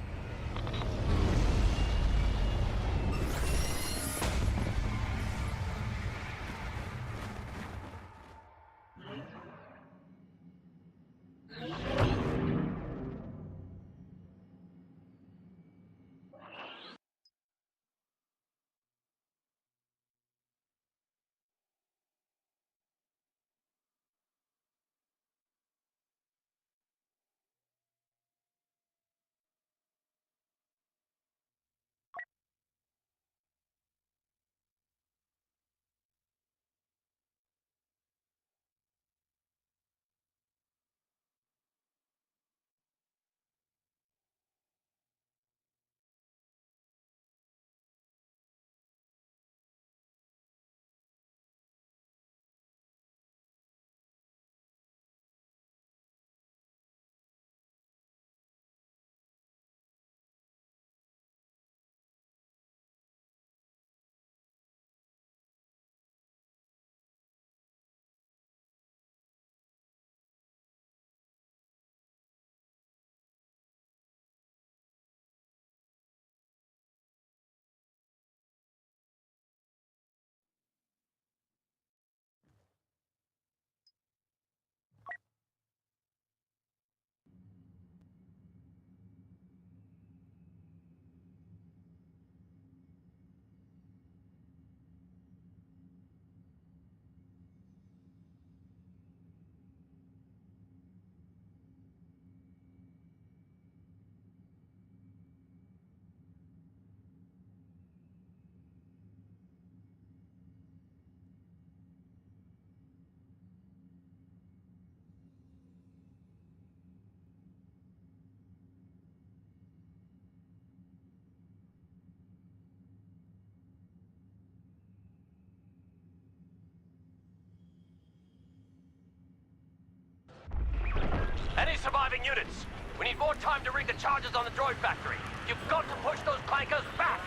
Speaker 4: moving units. We need more time to rig the charges on the droid factory. You've got to push those clankers back.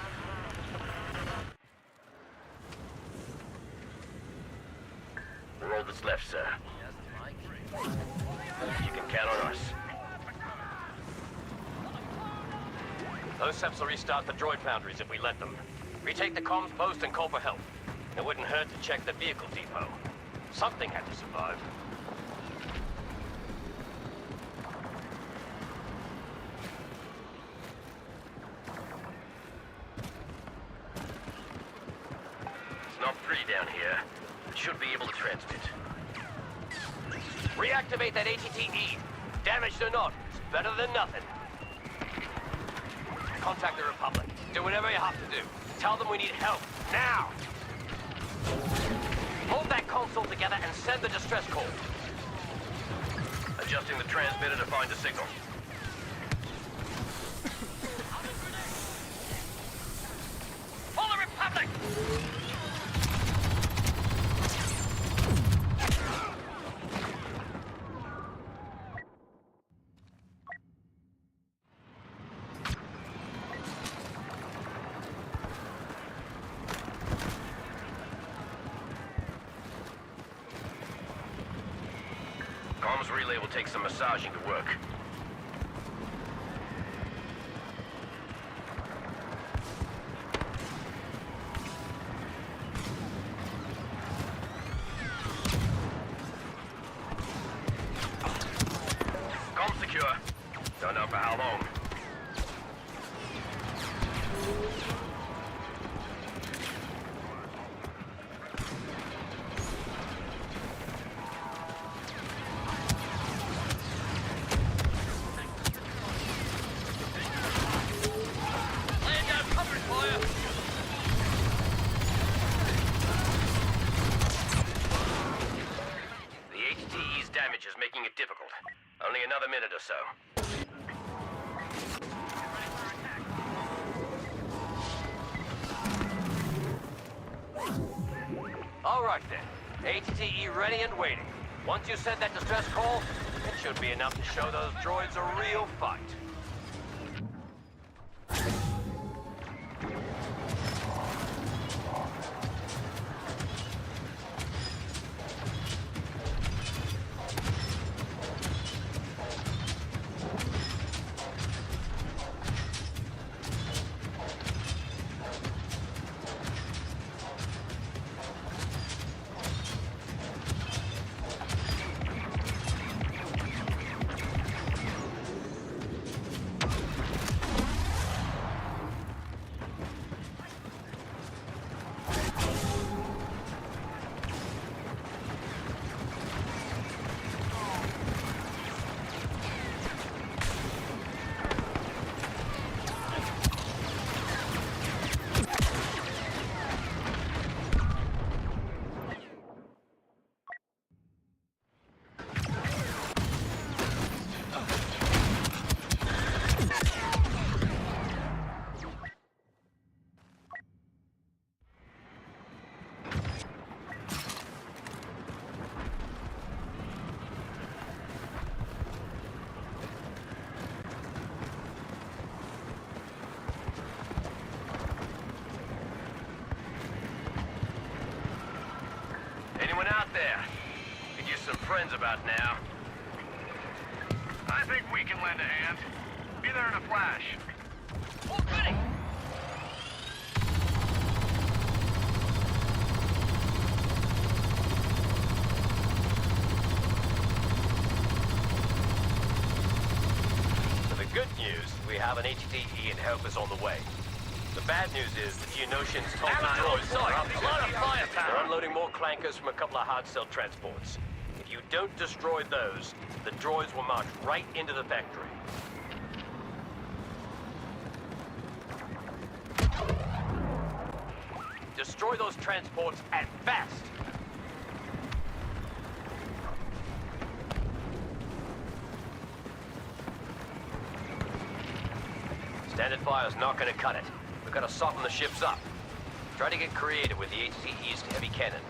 Speaker 6: We're all that's left, sir. You can count on us.
Speaker 4: Those Seps will restart the droid foundries if we let them. Retake the comms post and call for help. It wouldn't hurt to check the vehicle depot. Something had to survive.
Speaker 6: It's not pretty down here. It should be able to transmit.
Speaker 4: Reactivate that ATTE. Damaged or not, it's better than nothing. Contact the Republic. Do whatever you have to do. Tell them we need help, now! Hold that console together and send the distress call.
Speaker 6: Adjusting the transmitter to find a signal.
Speaker 4: For the Republic!
Speaker 6: Comms relay will take some massaging to work. Comms secure. Don't know for how long.
Speaker 4: Laying down covering fire!
Speaker 6: The ATTE's damage is making it difficult. Only another minute or so.
Speaker 4: All right then. ATTE ready and waiting. Once you send that distress call, it should be enough to show those droids a real fight.
Speaker 6: Anyone out there? Could use some friends about now.
Speaker 2: I think we can lend a hand. Be there in a flash.
Speaker 4: Oh, goody! For the good news, we have an ATTE and help is on the way. The bad news is the Geonosians told the droids are up to a lot of firepower. They're unloading more clankers from a couple of hard cell transports. If you don't destroy those, the droids will march right into the factory. Destroy those transports and fast! Standard fire's not gonna cut it. We've got to soften the ships up. Try to get creative with the ATTE's heavy cannon.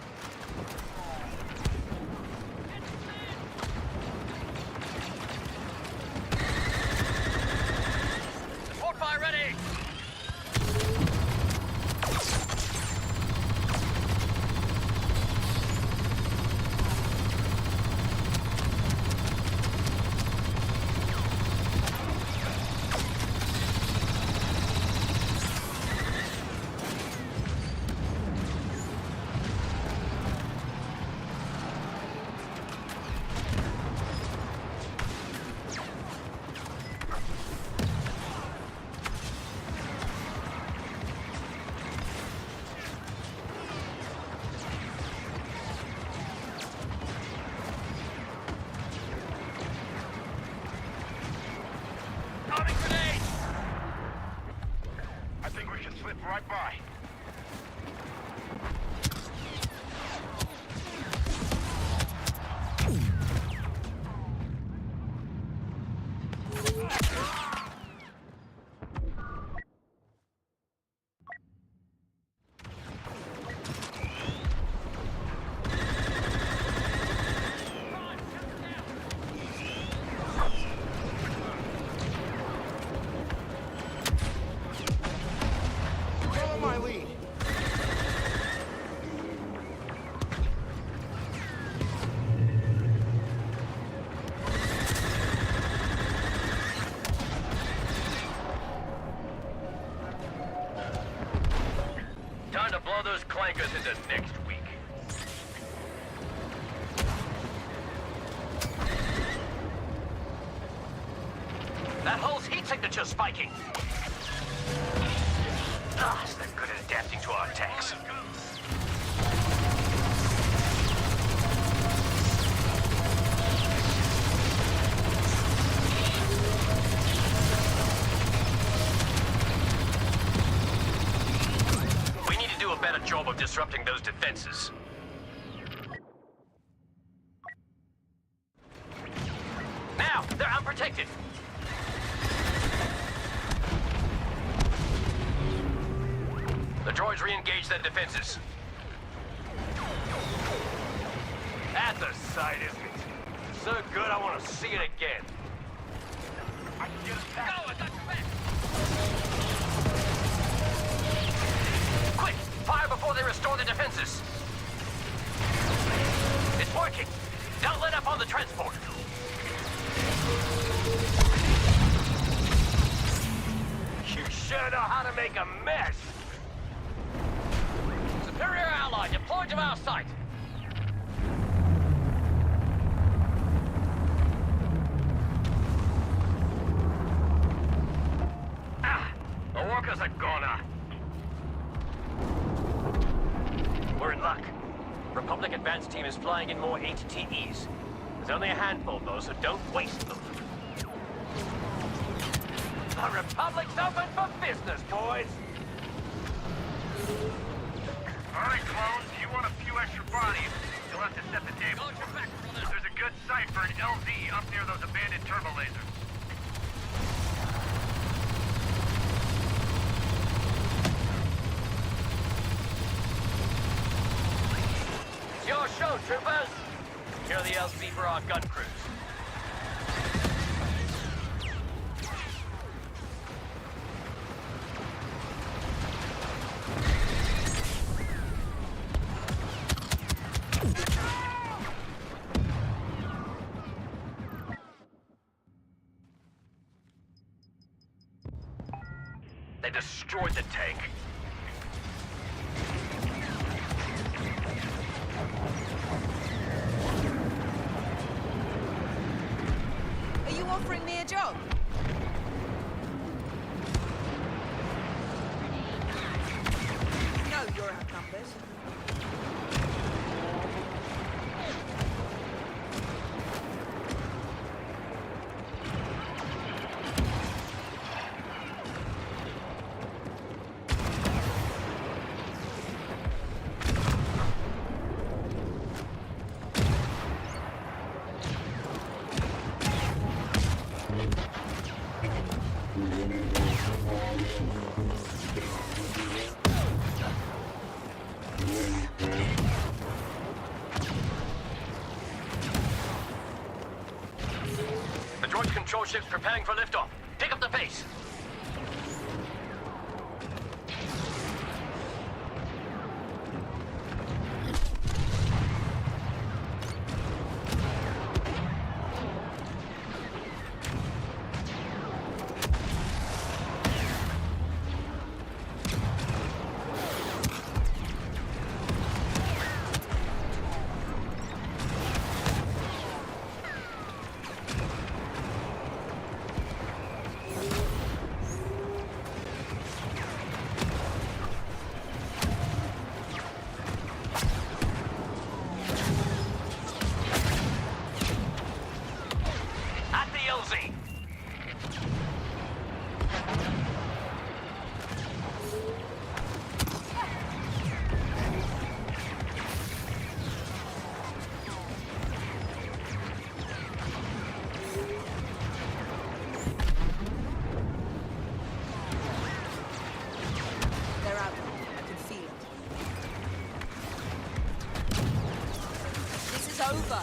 Speaker 6: right by.
Speaker 2: Follow my lead.
Speaker 6: Time to blow those clankers into next week.
Speaker 4: That hull's heat signature's spiking. Ah, so they're good at adapting to our attacks. We need to do a better job of disrupting those defenses. Now, they're unprotected. The droids re-engage their defenses. That's a sight, isn't it? So good, I want to see it again. I can get us back. Go, I got your back. Quick, fire before they restore the defenses. It's working. Don't let up on the transport. You sure know how to make a mess. Superior ally deployed to our site. Ah, the workers are gone. We're in luck. Republic advance team is flying in more ATTEs. There's only a handful though, so don't waste them. The Republic's open for business, boys.
Speaker 6: All right, clones, you want a few extra bodies, you'll have to set the table. There's a good site for an LZ up near those abandoned turbo lasers.
Speaker 4: It's your show, troopers. Secure the LZ for our gun crews. They destroyed the tank.
Speaker 7: Are you offering me a job? No, you're outnumbered.
Speaker 4: The droid control ship's preparing for liftoff. Pick up the pace.
Speaker 7: over.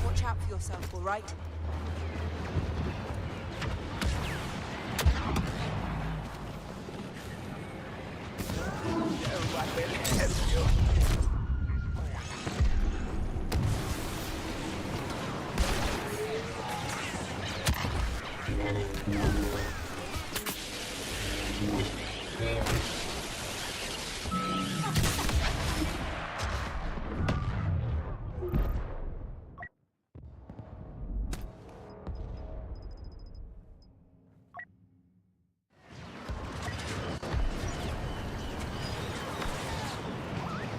Speaker 7: Watch out for yourself, all right?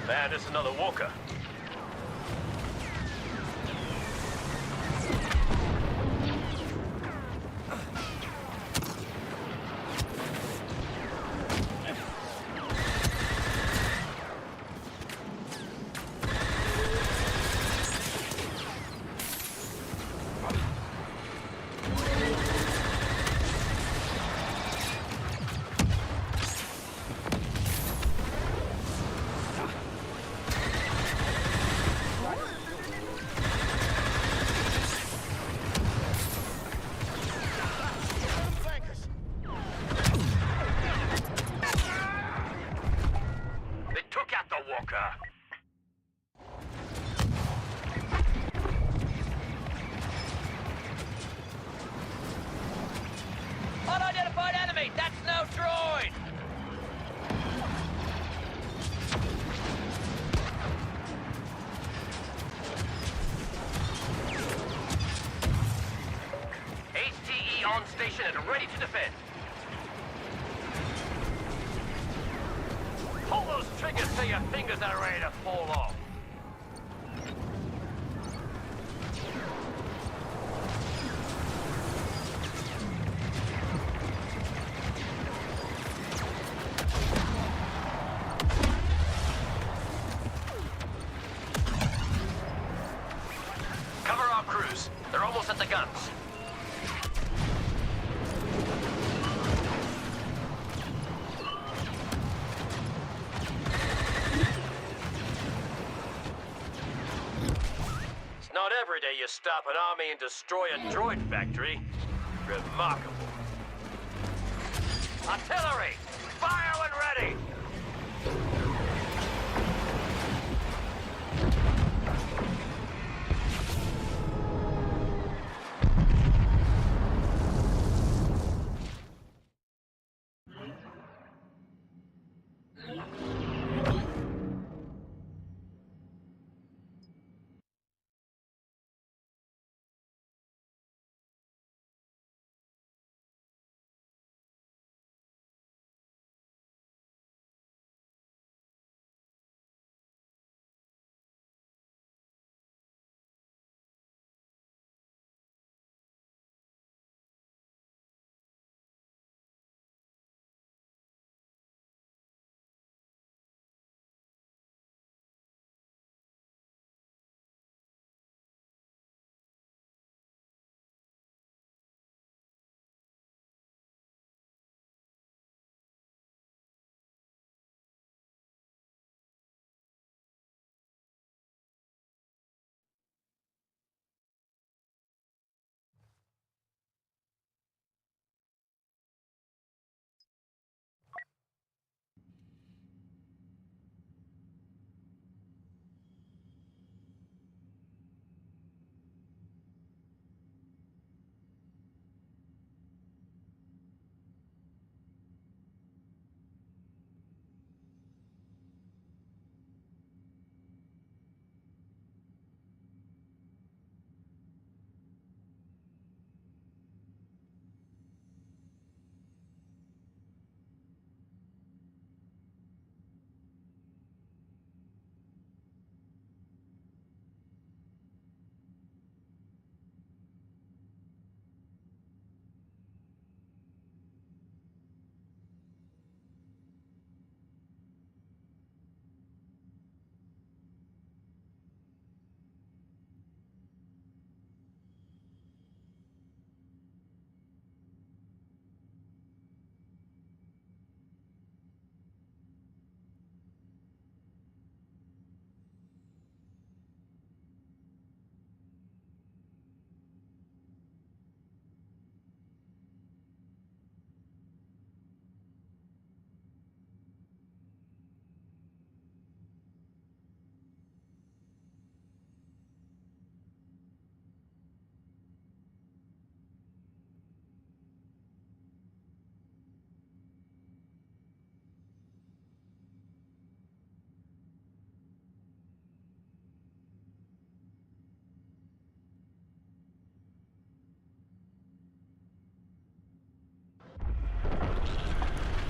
Speaker 4: Man, there's another walker. They took out the walker. Unidentified enemy! That's no droid! HTE on station and ready to defend. Pull those triggers till your fingers are ready to fall off. Cover our crews. They're almost at the guns. It's not every day you stop an army and destroy a droid factory. Remarkable. Artillery! Fire when ready!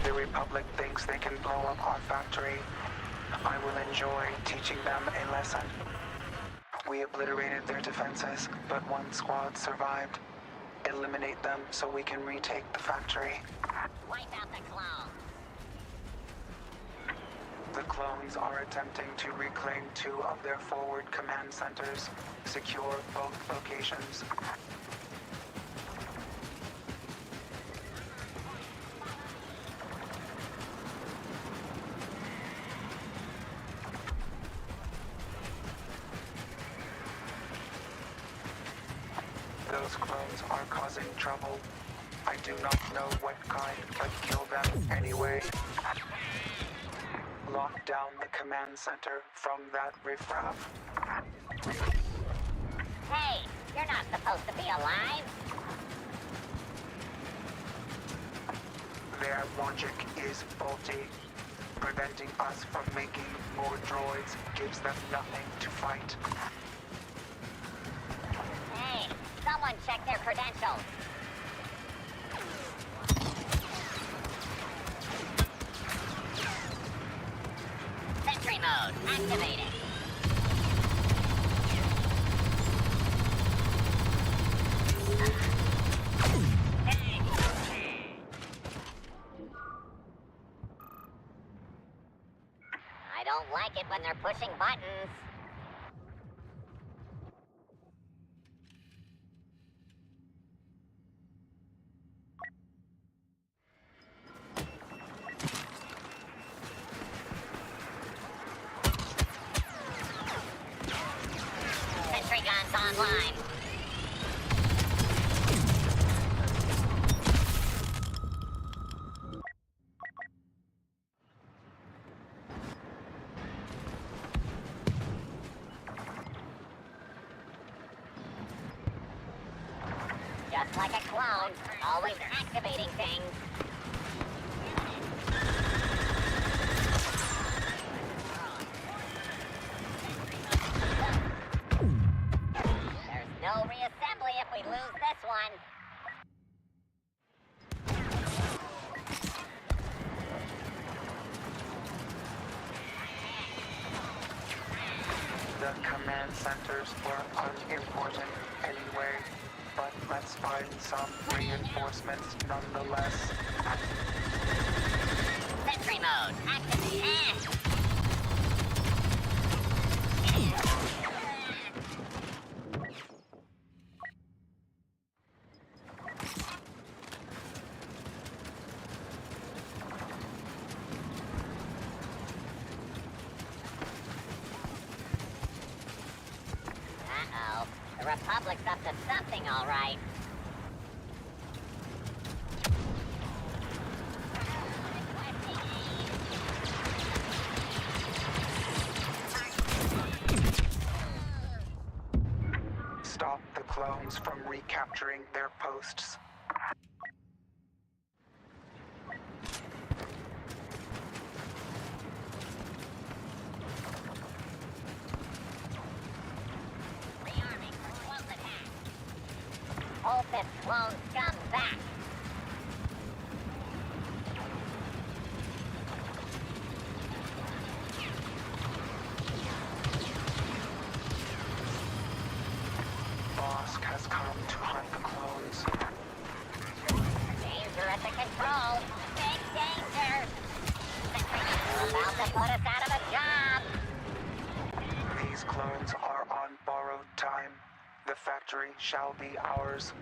Speaker 8: The Republic thinks they can blow up our factory. I will enjoy teaching them a lesson. We obliterated their defenses, but one squad survived. Eliminate them so we can retake the factory.
Speaker 9: Wipe out the clones.
Speaker 8: The clones are attempting to reclaim 2 of their forward command centers. Secure both locations. Those clones are causing trouble. I do not know what kind, but kill them anyway. Lock down the command center from that riffraff.
Speaker 9: Hey, you're not supposed to be alive.
Speaker 8: Their logic is faulty. Preventing us from making more droids gives them nothing to fight.
Speaker 9: Hey, someone check their credentials. Sentry mode activated. I don't like it when they're pushing buttons. Sentry guns online. Just like a clone, always activating things. There's no reassembly if we lose this one.
Speaker 8: The command centers were unimportant anyway, but let's find some reinforcements nonetheless.
Speaker 9: Sentry mode activated. Uh-oh. The Republic's up to something, all right.
Speaker 8: Stop the clones from recapturing their posts.
Speaker 9: Rearming. Close attack. Hold this clone scum back.
Speaker 8: Bosk has come to hunt the clones.
Speaker 9: Danger at the control. Big danger. You're about to put us out of a job.
Speaker 8: These clones are on borrowed time. The factory shall be ours.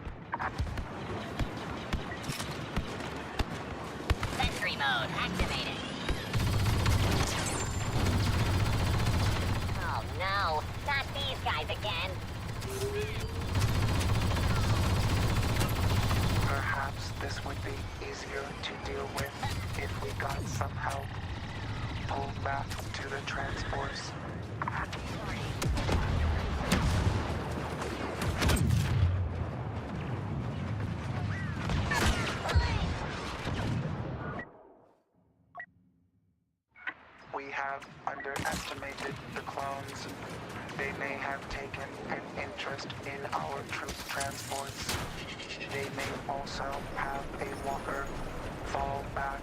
Speaker 9: Sentry mode activated. Oh no, not these guys again.
Speaker 8: Perhaps this would be easier to deal with if we got some help. Pull back to the transports. We have underestimated the clones. They may have taken an interest in our troop transports. They may also have a walker. Fall back.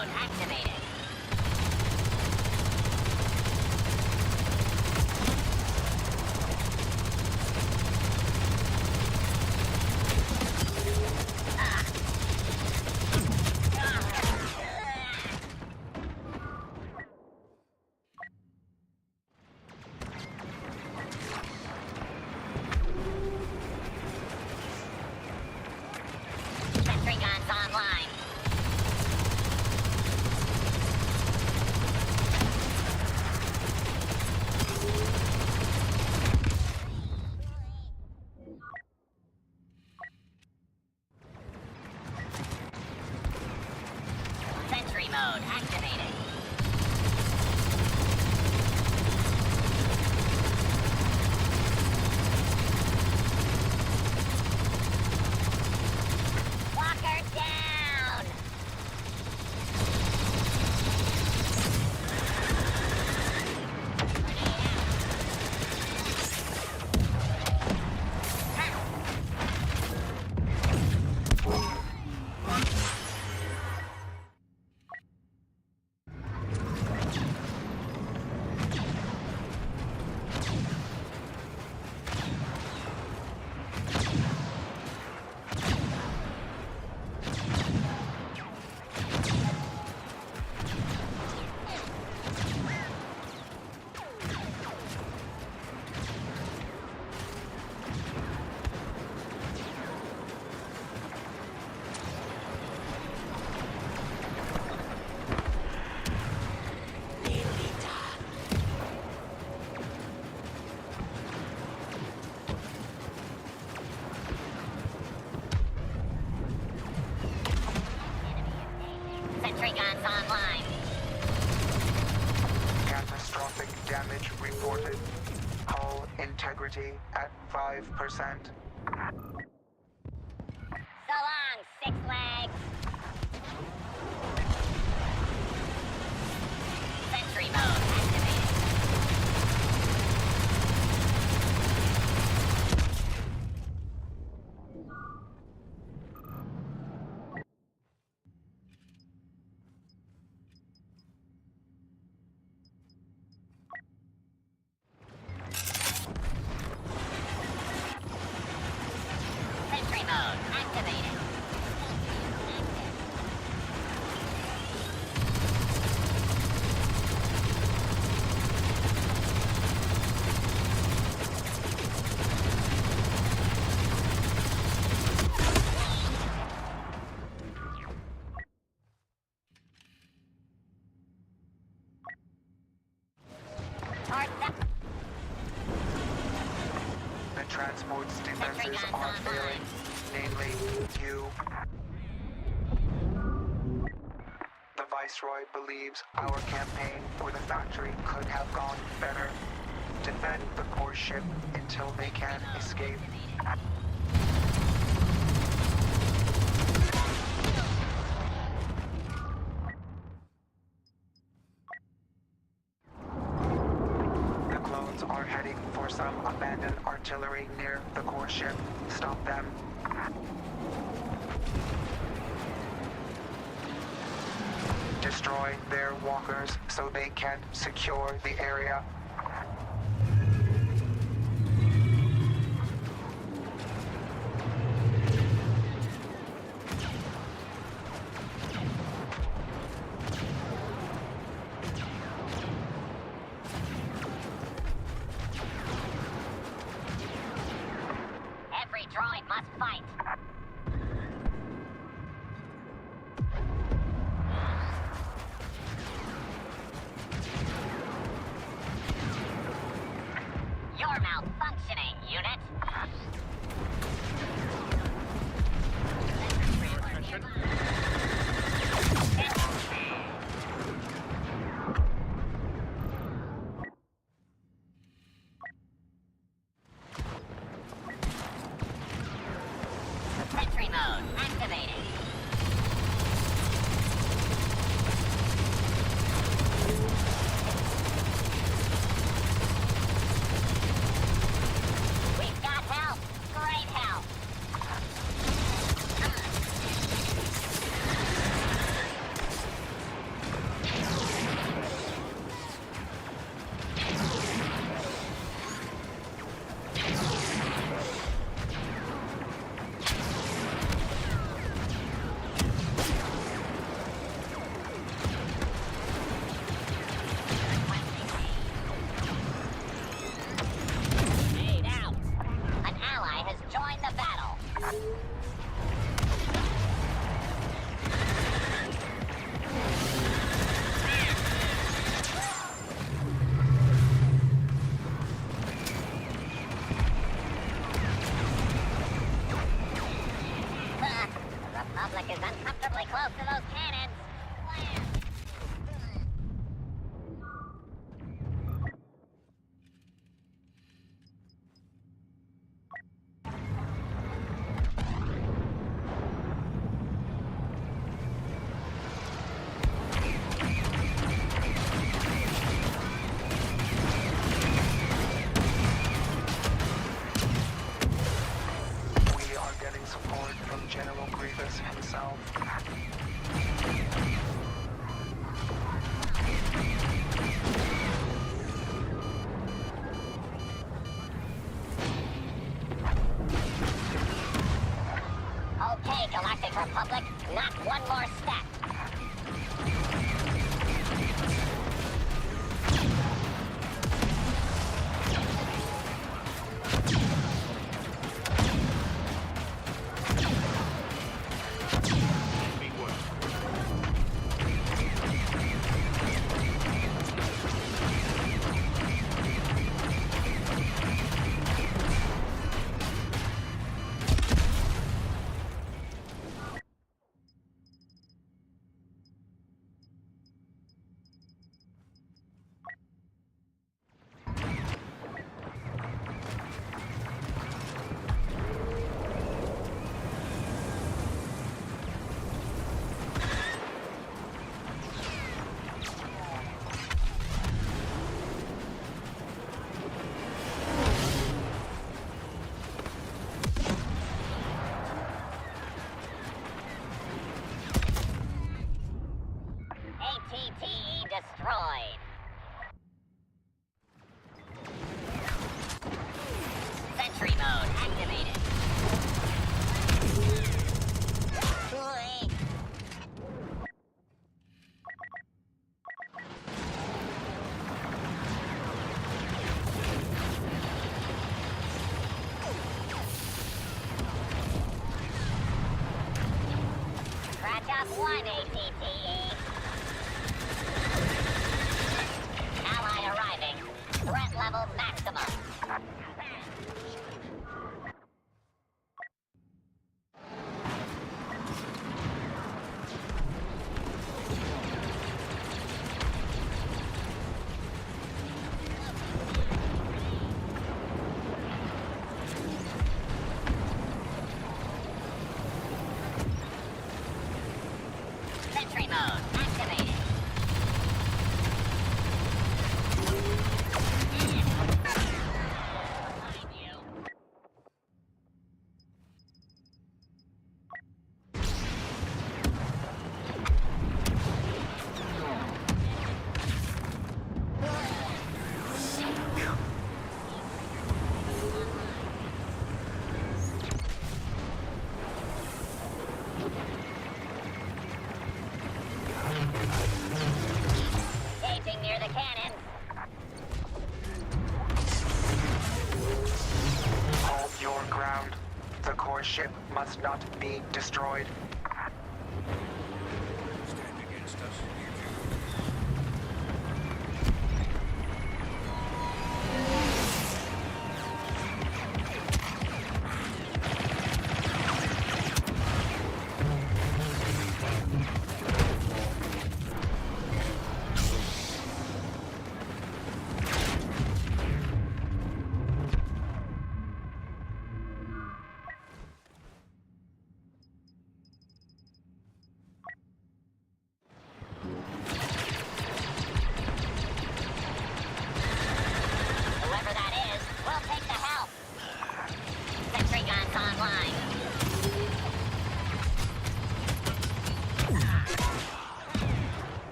Speaker 9: mode activated. Sentry guns online. Sentry mode activated. Walker down! Sentry guns online.
Speaker 8: Catastrophic damage reported. Hull integrity at 5%.
Speaker 9: So long, Six Legs. Sentry mode activated. Sentry mode activated.
Speaker 8: The transport's defenses are failing, namely you. The Viceroy believes our campaign for the factory could have gone better. Defend the core ship until they can escape. The clones are heading for some abandoned artillery near the core ship. Stop them. Destroy their walkers so they can secure the area.
Speaker 9: Every droid must fight. You're malfunctioning, unit. Sentry mode activated. We've got help. Great help. is uncomfortably close to those cannons. Fire!
Speaker 8: We are getting support from General Grievous himself.
Speaker 9: Okay, Galactic Republic, not one more step. ATTE destroyed. Sentry mode activated. Scratch up one, ATTE. Ally arriving. Threat level maximum. Sentry mode activated. Behind you. Engaging near the cannon.
Speaker 8: Hold your ground. The core ship must not be destroyed.
Speaker 2: Stand against us.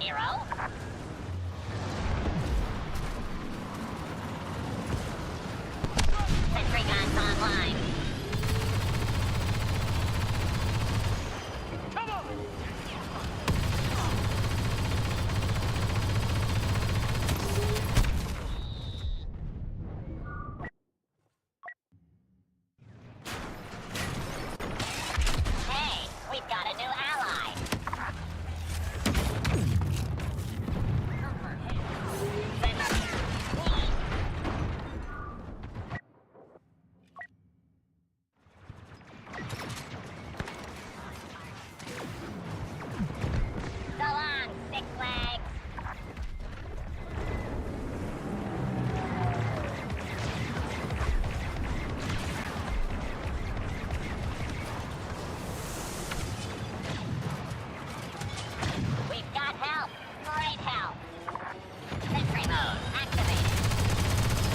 Speaker 9: hero. Sentry guns online. Hey, we've got a new ally. So long, Six Flags. We've got help. Great help. Sentry mode activated.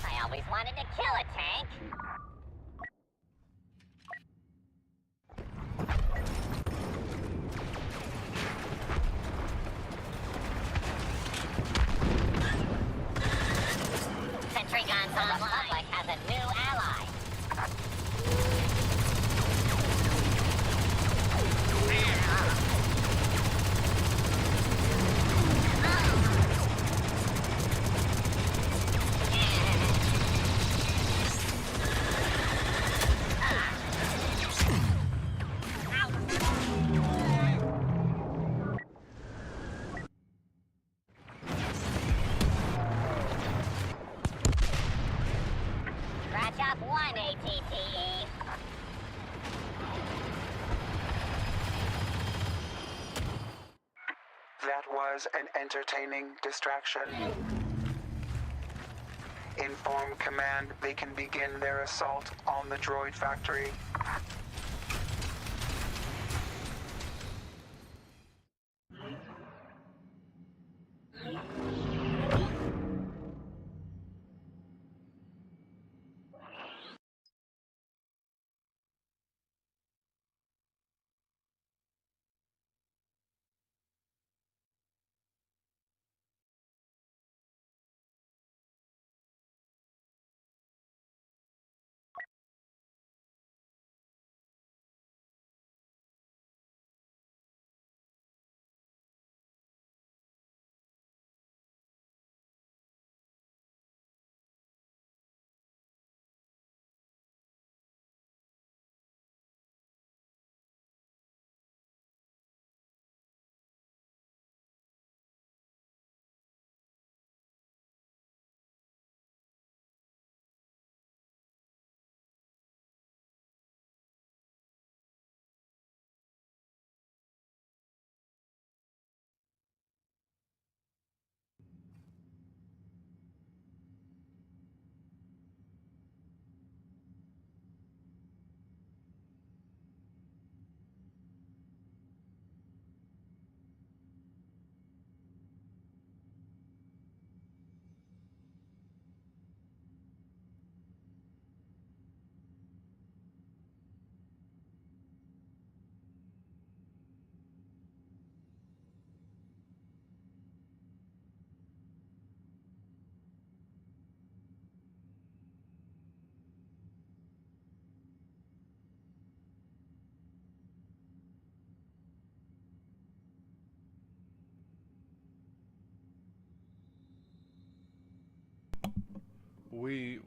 Speaker 9: I always wanted to kill a tank. Sentry guns online. The Republic has a new ally. Scratch up one ATTE.
Speaker 8: That was an entertaining distraction. Inform command they can begin their assault on the droid factory.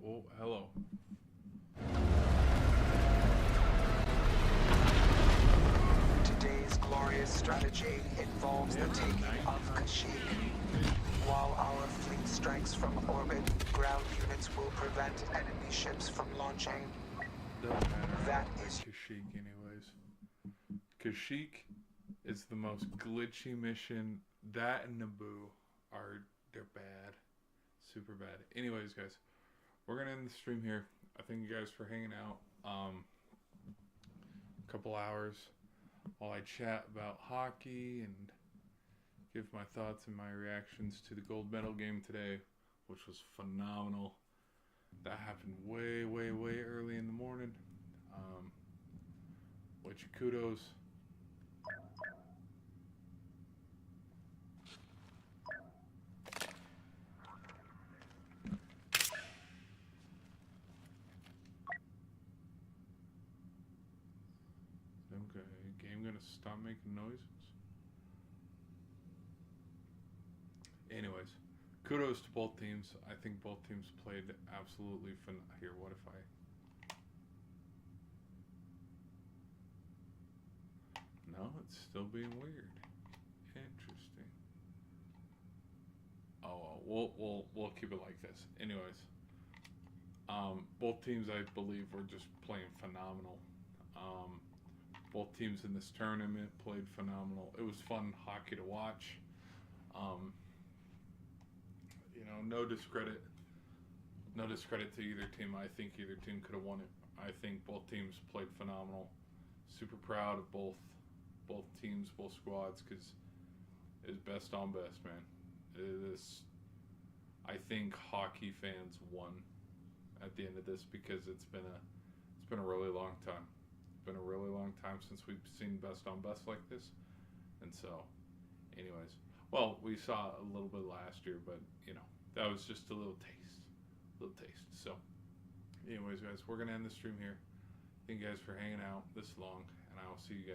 Speaker 1: Oh, hello.
Speaker 8: Today's glorious strategy involves the taking of Kashyyyk. While our fleet strikes from orbit, ground units will prevent enemy ships from launching.
Speaker 1: Doesn't matter.
Speaker 8: That
Speaker 1: I like
Speaker 8: is-
Speaker 1: Kashyyyk anyways. Kashyyyk is the most glitchy mission. That and Naboo they're bad. Super bad. Anyways, guys, we're gonna end the stream here. I thank you guys for hanging out. A couple hours while I chat about hockey and give my thoughts and my reactions to the gold medal game today, which was phenomenal. That happened way, way, way early in the morning. Which kudos. Okay, game gonna stop making noises. Anyways, kudos to both teams. I think both teams played absolutely here. What if I? No, it's still being weird. Interesting. Oh, well, we'll keep it like this. Anyways, both teams I believe were just playing phenomenal. Both teams in this tournament played phenomenal. It was fun hockey to watch. No discredit to either team. I think either team could have won it. I think both teams played phenomenal. Super proud of both teams, both squads, because it's best on best, man. I think hockey fans won at the end of this because it's been a really long time. It's been a really long time since we've seen best on best like this, and so, anyways, well, we saw a little bit last year, but that was just a little taste. So, anyways, guys, we're gonna end the stream here. Thank you guys for hanging out this long, and I will see you guys